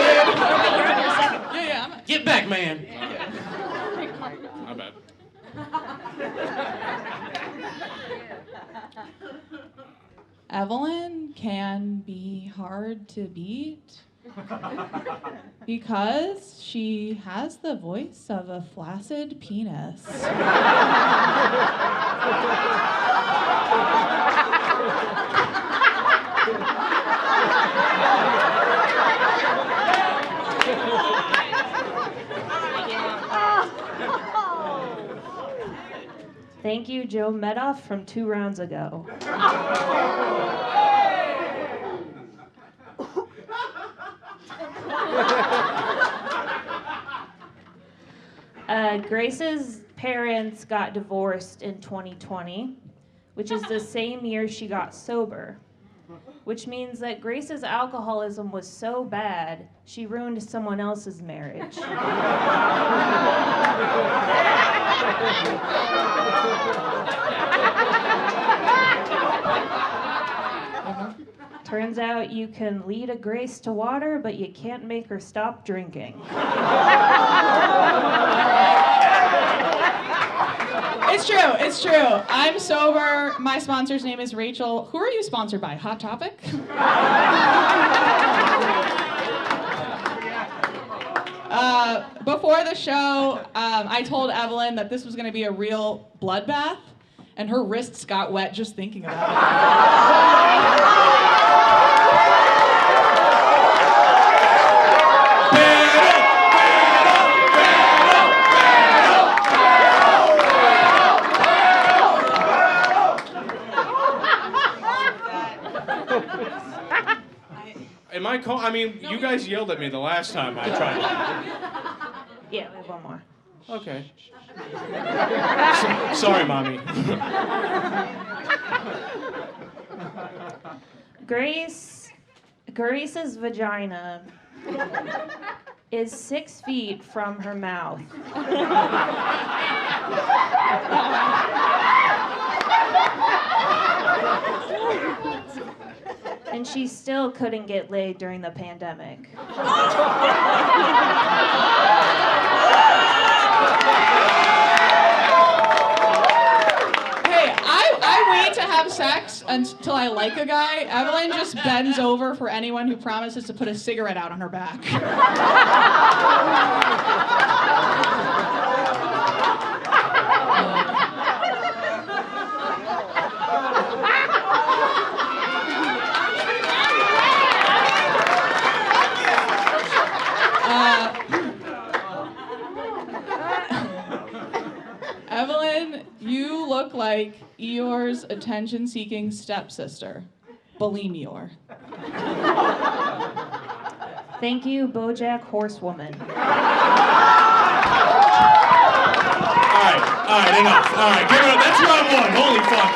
Yeah, Get back, man. My bad. Evelyn can be hard to beat because she has the voice of a flaccid penis. Thank you, Joe Medoff from 2 rounds ago. Grace's parents got divorced in 2020, which is the same year she got sober, which means that Grace's alcoholism was so bad, she ruined someone else's marriage. Turns out you can lead a Grace to water, but you can't make her stop drinking. It's true. I'm sober. My sponsor's name is Rachel. Who are you sponsored by? Hot Topic? Before the show, I told Evelyn that this was going to be a real bloodbath, and her wrists got wet just thinking about it. I mean, you guys yelled at me the last time I tried. Yeah, we have one more. Okay. Sorry, Mommy. Grace's vagina is 6 feet from her mouth. And she still couldn't get laid during the pandemic. Hey, I wait to have sex until I like a guy. Evelyn just bends over for anyone who promises to put a cigarette out on her back. Evelyn, you look like Eeyore's attention-seeking stepsister, Bulimure. Thank you, BoJack Horsewoman. All right, enough. All right, give it up. That's round one. Holy fuck.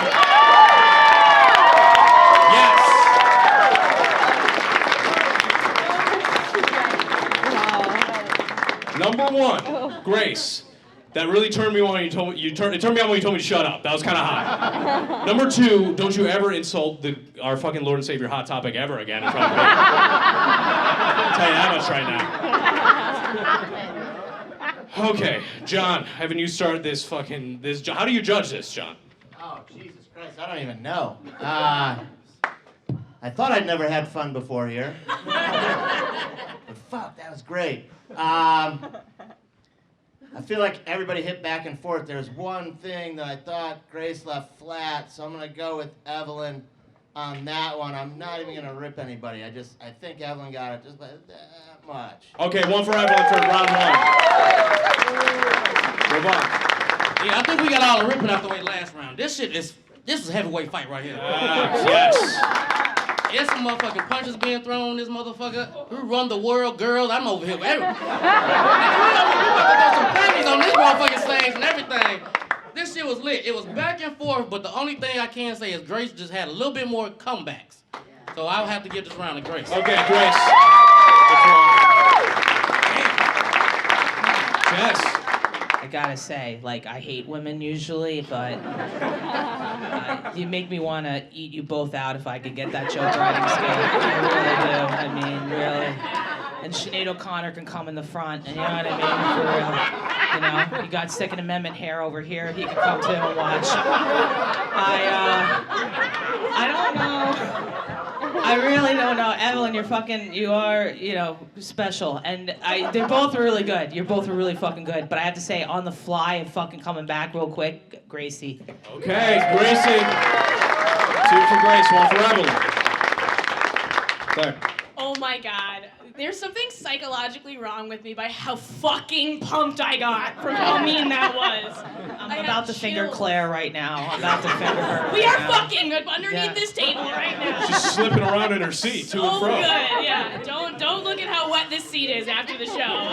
Yes. Number one, Grace. That really turned me on when you told me, it turned me on when you told me to shut up. That was kind of hot. Number two, don't you ever insult our fucking Lord and Savior Hot Topic ever again in front of me. I'll tell you that much right now. Okay, John, having you start this. How do you judge this, John? Oh, Jesus Christ, I don't even know. I thought I'd never had fun before here. But fuck, that was great. I feel like everybody hit back and forth. There's one thing that I thought Grace left flat, so I'm gonna go with Evelyn on that one. I'm not even gonna rip anybody. I think Evelyn got it just by that much. Okay, one for Evelyn for round one. Move on. Yeah, I think we got all the ripping out the way last round. This is a heavyweight fight right here. Yes. There's some motherfucking punches being thrown. This motherfucker who run the world, girls. I'm over here. We about to throw some panties on this motherfucking stage and everything. This shit was lit. It was back and forth, but the only thing I can say is Grace just had a little bit more comebacks. So I'll have to give this round to Grace. Okay, Grace. Yes. I gotta say, like, I hate women usually, but you make me want to eat you both out if I could get that joke riding skill. I really do. I mean, really. And Sinead O'Connor can come in the front, and you know what I mean? For real. You know, you got Second Amendment hair over here. He can come too and watch. I don't know. I really don't know. Evelyn, you are, special. And they're both really good. You're both really fucking good. But I have to say, on the fly and fucking coming back real quick, Gracie. Okay, Gracie. 2 for Grace, 1 for Evelyn. There. Oh my God. There's something psychologically wrong with me by how fucking pumped I got from how mean that was. I'm about to finger Claire right now. I'm about to finger her. We are fucking underneath this table right now. She's slipping around in her seat, to and fro. Oh, good, yeah. Don't look at how wet this seat is after the show.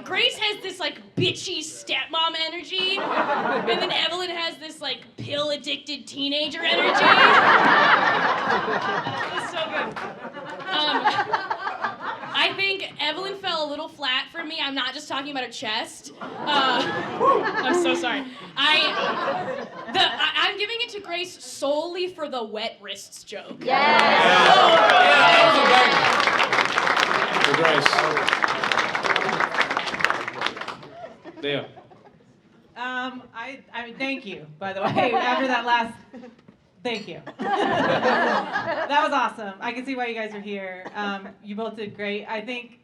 Grace has this, like, bitchy stepmom energy, and then Evelyn has this, like, pill-addicted teenager energy. It's so good. I think Evelyn fell a little flat for me. I'm not just talking about her chest. I'm so sorry. I'm giving it to Grace solely for the wet wrists joke. Yeah, that was a bang. For Grace. There. I thank you, by the way, after that last. Thank you. That was awesome. I can see why you guys are here. You both did great. I think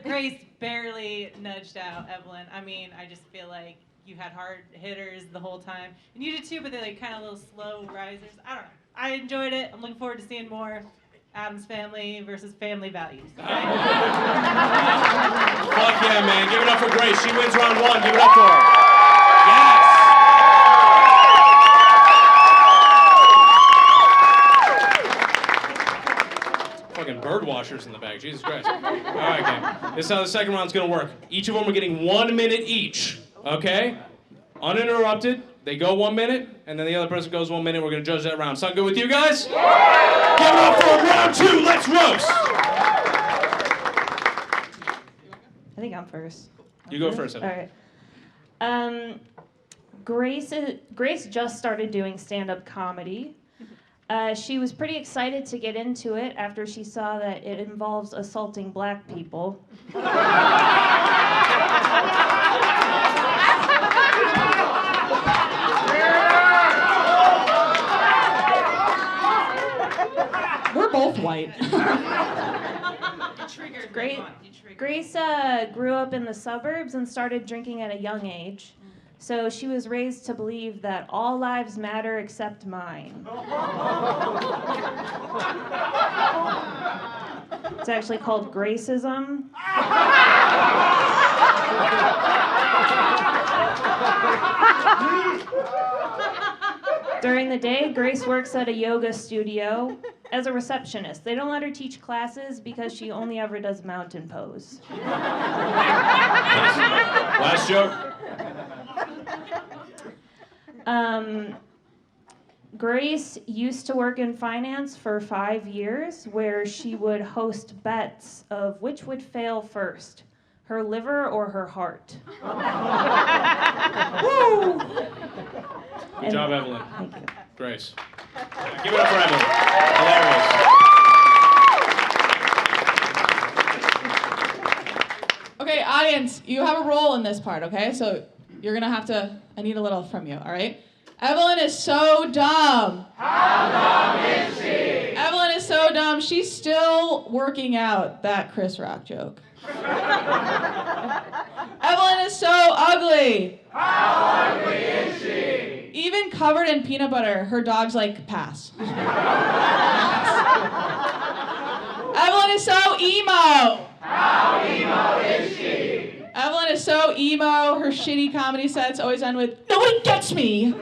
Grace barely nudged out Evelyn. I mean, I just feel like you had hard hitters the whole time. And you did too, but they're like kind of little slow risers. I don't know. I enjoyed it. I'm looking forward to seeing more Addams Family versus Family Values. Fuck yeah, man. Give it up for Grace. She wins round 1. Give it up for her. Yes. Fucking bird washers in the bag. Jesus Christ. All right, gang. This is how the second round's gonna work. Each of them are getting 1 minute each. Okay? Uninterrupted. They go 1 minute, and then the other person goes 1 minute. We're gonna judge that round. Sound good with you guys? Yeah! Give it up for round 2. Let's roast. I think I'm first. You go first. All right. Grace just started doing stand-up comedy. She was pretty excited to get into it after she saw that it involves assaulting black people. We're both white. Grace grew up in the suburbs and started drinking at a young age. So she was raised to believe that all lives matter except mine. It's actually called Gracism. During the day, Grace works at a yoga studio as a receptionist. They don't let her teach classes because she only ever does mountain pose. Last joke. Grace used to work in finance for 5 years, where she would host bets of which would fail first, her liver or her heart. Woo! Good job, Evelyn. Thank you. Grace. Give it up for Evelyn. Hilarious. Okay, audience, you have a role in this part, okay? So you're gonna have to, I need a little from you, all right? Evelyn is so dumb. How dumb is she? Evelyn is so dumb, she's still working out that Chris Rock joke. Evelyn is so ugly. How ugly is she? Even covered in peanut butter, her dog's like, pass. Evelyn is so emo. How emo is she? Evelyn is so emo, her shitty comedy sets always end with, nobody gets me.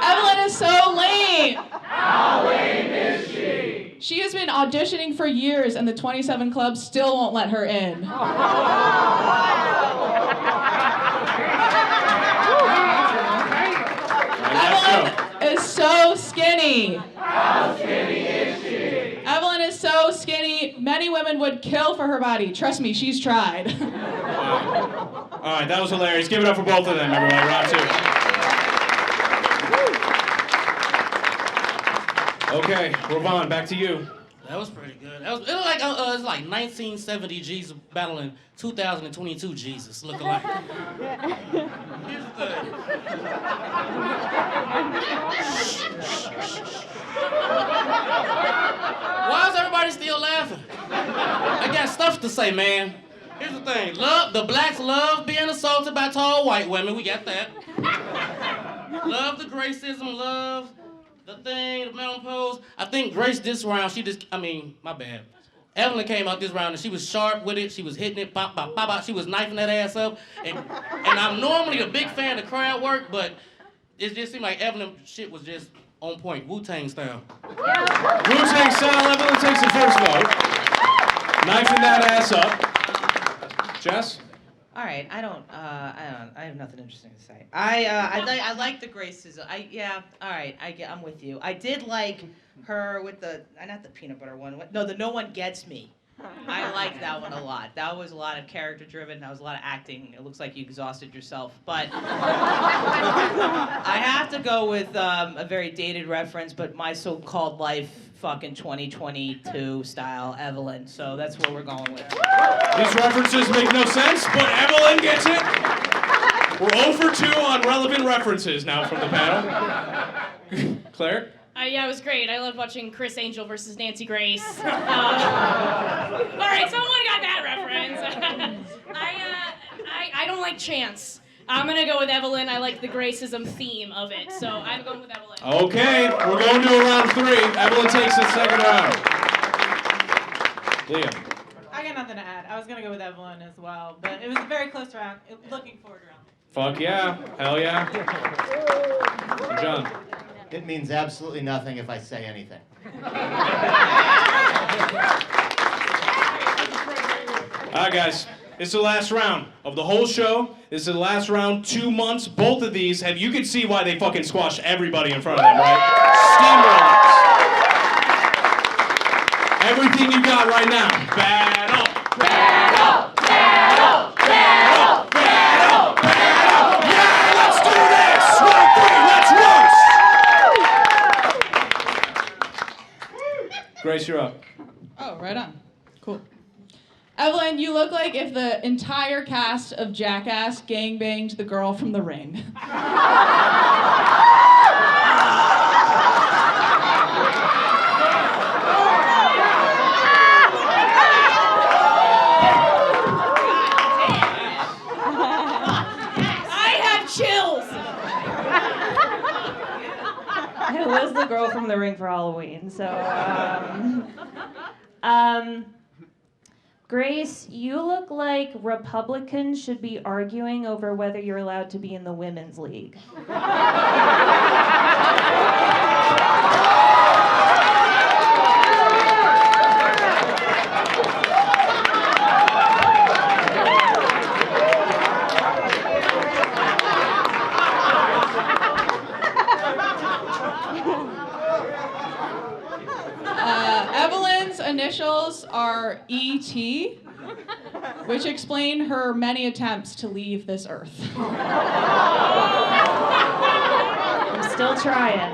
Evelyn is so lame. How lame is she? She has been auditioning for years and the 27 Club still won't let her in. Evelyn is so skinny. How skinny is she? Evelyn is so skinny, many women would kill for her body. Trust me, she's tried. Wow. All right, that was hilarious. Give it up for both of them, everybody. Round 2. Okay, Ravon, back to you. That was pretty good. It was like it's like 1970 Jesus battling 2022 Jesus looking like. Here's the thing. Why is everybody still laughing? I got stuff to say, man. Here's the thing. The blacks love being assaulted by tall white women. We got that. Love the gracism. Love the thing, the mountain pose. I think Grace this round, my bad. Evelyn came out this round and she was sharp with it. She was hitting it, pop, pop, pop, pop. She was knifing that ass up. And I'm normally a big fan of crowd work, but it just seemed like Evelyn shit was just on point, Wu-Tang style. Wu-Tang style, Evelyn takes the first vote. Knifing that ass up. Jess? All right, I have nothing interesting to say. I like the Graces. All right, I'm with you. I did like her with the, not the peanut butter one. No, the No One Gets Me. I like that one a lot. That was a lot of character driven. That was a lot of acting. It looks like you exhausted yourself. But I have to go with a very dated reference, but My So-Called Life, fucking 2022 style Evelyn. So that's what we're going with. These references make no sense, but Evelyn gets it. We're 0 for 2 on relevant references now from the panel. Claire? Yeah, it was great. I loved watching Chris Angel versus Nancy Grace. All right, someone got that reference. I don't like chance. I'm gonna go with Evelyn. I like the Gracism theme of it, so I'm going with Evelyn. Okay, we're going to round 3. Evelyn takes the second round. Liam. I got nothing to add. I was gonna go with Evelyn as well, but it was a very close round. Looking forward to round 3. Fuck yeah. Hell yeah. John. It means absolutely nothing if I say anything. All right, guys. This is the last round of the whole show. This is the last round, 2 months. Both of these, and you can see why they fucking squashed everybody in front of them, right? Steamrollers. Everything you got right now. Battle. Battle. Battle. Battle. Battle. Battle. Yeah, let's do this. Round 3, let's roast. Grace, you're up. Oh, right on. Cool. Evelyn, you look like if the entire cast of Jackass gangbanged the girl from The Ring. I have chills. It was the girl from The Ring for Halloween. So, Grace, you look like Republicans should be arguing over whether you're allowed to be in the women's league. Evelyn's initials are E.T., which explain her many attempts to leave this earth. I'm still trying.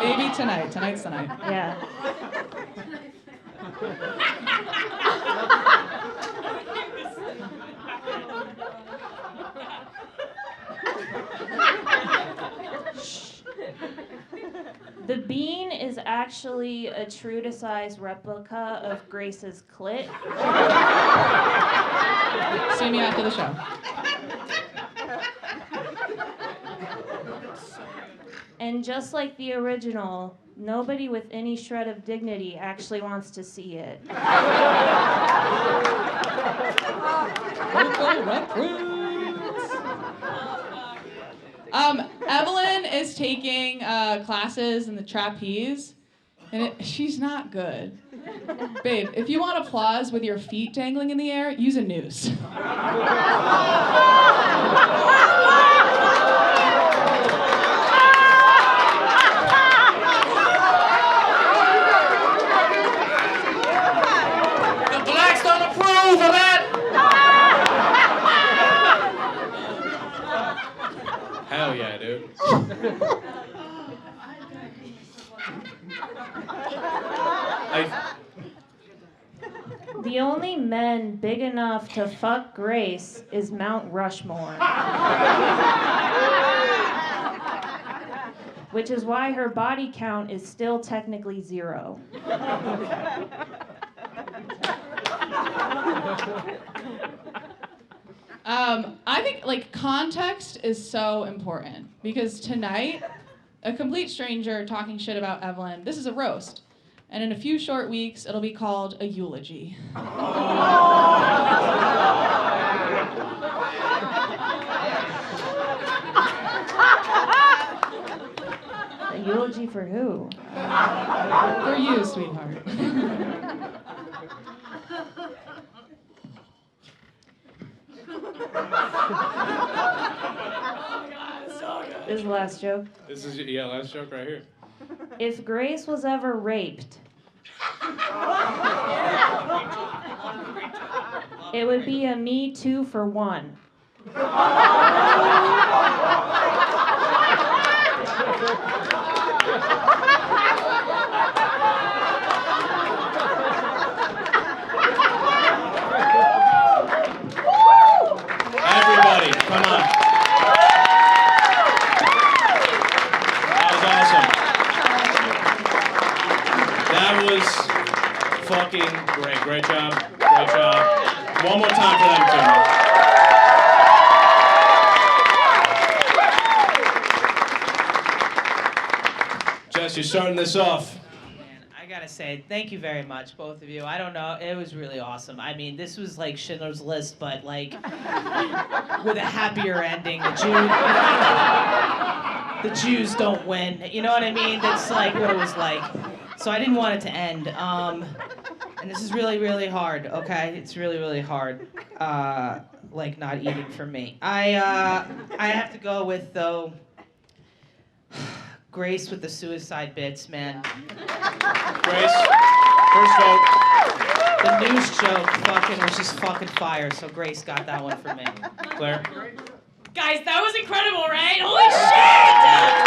Maybe tonight. Tonight's the night. Yeah. The bean is actually a true to size replica of Grace's clit. See me after the show. And just like the original, nobody with any shred of dignity actually wants to see it. Evelyn is taking classes in the trapeze, and she's not good. Babe, if you want applause with your feet dangling in the air, use a noose. The blacks don't approve of that. Hell yeah, dude. The only men big enough to fuck Grace is Mount Rushmore. Which is why her body count is still technically 0. I think context is so important because tonight, a complete stranger talking shit about Evelyn, this is a roast. And in a few short weeks, it'll be called a eulogy. A eulogy for who? For you, sweetheart. This is the last joke. This is, yeah, last joke right here. If Grace was ever raped, it would be a Me Too for one. Everybody, come on. That was fucking great. Great job. Great job. One more time for them, too. Jess, you're starting this off. I gotta say, thank you very much, both of you. I don't know, it was really awesome. I mean, this was like Schindler's List, but like with a happier ending. The Jews don't win. You know what I mean? That's like what it was like. So I didn't want it to end. And this is really, really hard, okay? It's really, really hard. Like not eating for me. I have to go with, though, Grace with the suicide bits, man. Grace, first vote. The news joke was just fucking fire, so Grace got that one for me. Claire? Guys, that was incredible, right? Holy shit!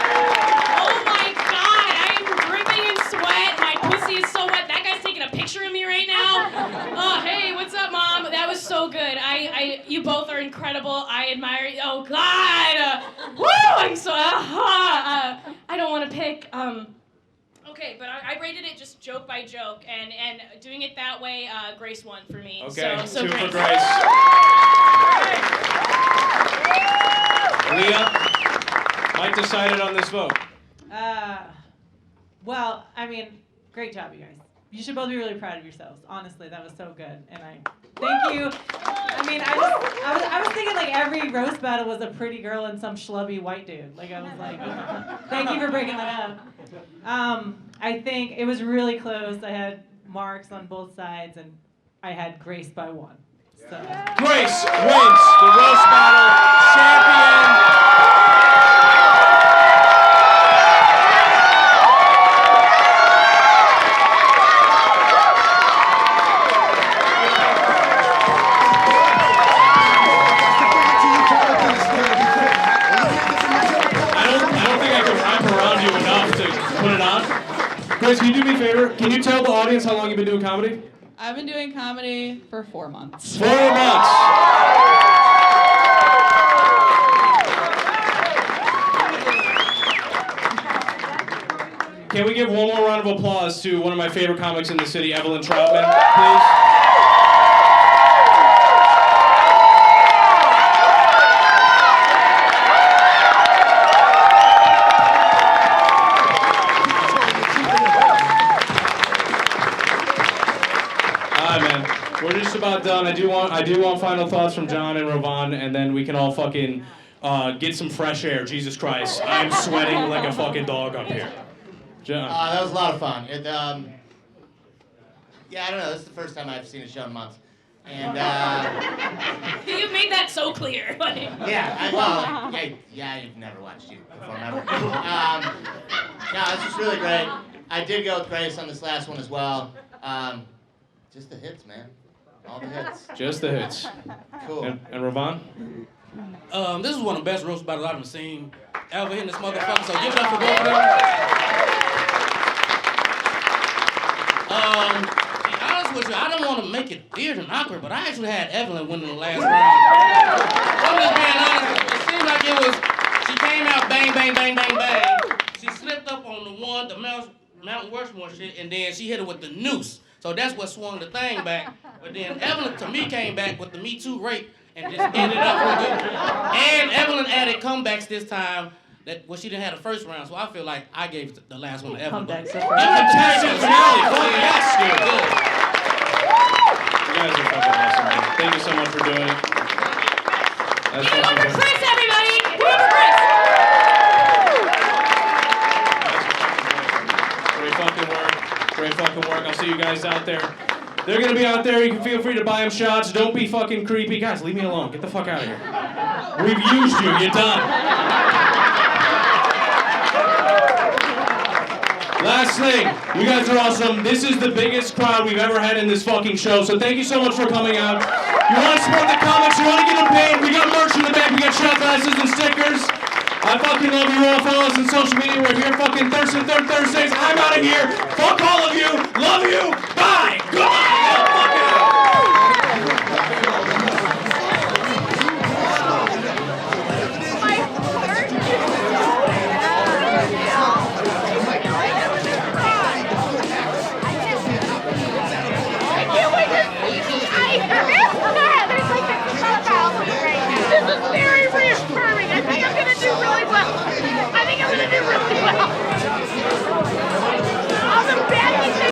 Oh my god, I am dripping in sweat. My pussy is so wet. That guy's taking a picture of me right now. Oh, hey, what's up, Mom? That was so good. You both are incredible. I admire you. Oh god! Woo! I'm so. I don't want to pick. Okay, but I rated it just joke by joke, and doing it that way, Grace won for me. Okay, so two Grace. for Grace. Leah, Mike decided on this vote. Well, I mean, great job, you guys. You should both be really proud of yourselves. Honestly, that was so good, and I thank you. I mean, I was thinking like every roast battle was a pretty girl and some schlubby white dude. Like I was like, thank you for bringing that up. I think it was really close. I had marks on both sides, and I had Grace by 1. So. Grace wins the roast battle champion. Grace, can you do me a favor? Can you tell the audience how long you've been doing comedy? I've been doing comedy for 4 months. 4 months. Can we give one more round of applause to one of my favorite comics in the city, Evelyn Troutman, please? We're just about done. I do want final thoughts from John and Ravon, and then we can all fucking get some fresh air. Jesus Christ, I'm sweating like a fucking dog up here. John. That was a lot of fun. Yeah, I don't know. This is the first time I've seen a show in months, and You made that so clear. yeah, you've never watched you before, never. No, this is really great. I did go with Grace on this last one as well. Just the hits, man. All the hits. Just the hits. Cool. And Ravon? This is one of the best roast battles I've ever seen ever in this motherfucker, so give it up for both of them. To be honest with you, I don't want to make it weird and awkward, but I actually had Evelyn win in the last round. I'm just being honest. It seemed like it was, she came out bang, bang, bang, bang, bang. She slipped up on the Mount Rushmore shit, and then she hit it with the noose. So that's what swung the thing back. But then Evelyn, to me, came back with the Me Too rape and just ended up real good. And Evelyn added comebacks this time she didn't have the first round. So I feel like I gave the last one to Evelyn. Fantastic finale. Yes, dude. You guys are fucking awesome, man. Thank you so much for doing it. Give it up for Chris, everybody! Give it up for Chris! Great fucking work. Great fucking work. I'll see you guys out there. They're gonna be out there. You can feel free to buy them shots. Don't be fucking creepy. Guys, leave me alone. Get the fuck out of here. We've used you. You're done. Last thing. You guys are awesome. This is the biggest crowd we've ever had in this fucking show. So thank you so much for coming out. You want to support the comics? You want to get them paid? We got merch in the back. We got shot glasses and stickers. I fucking love you all. Follow us on social media. We're here fucking Thursdays. I'm out of here. Fuck all of you. Love you. Bye. Goodbye. This is very reaffirming. I think I'm gonna do really well. I think I'm gonna do really well.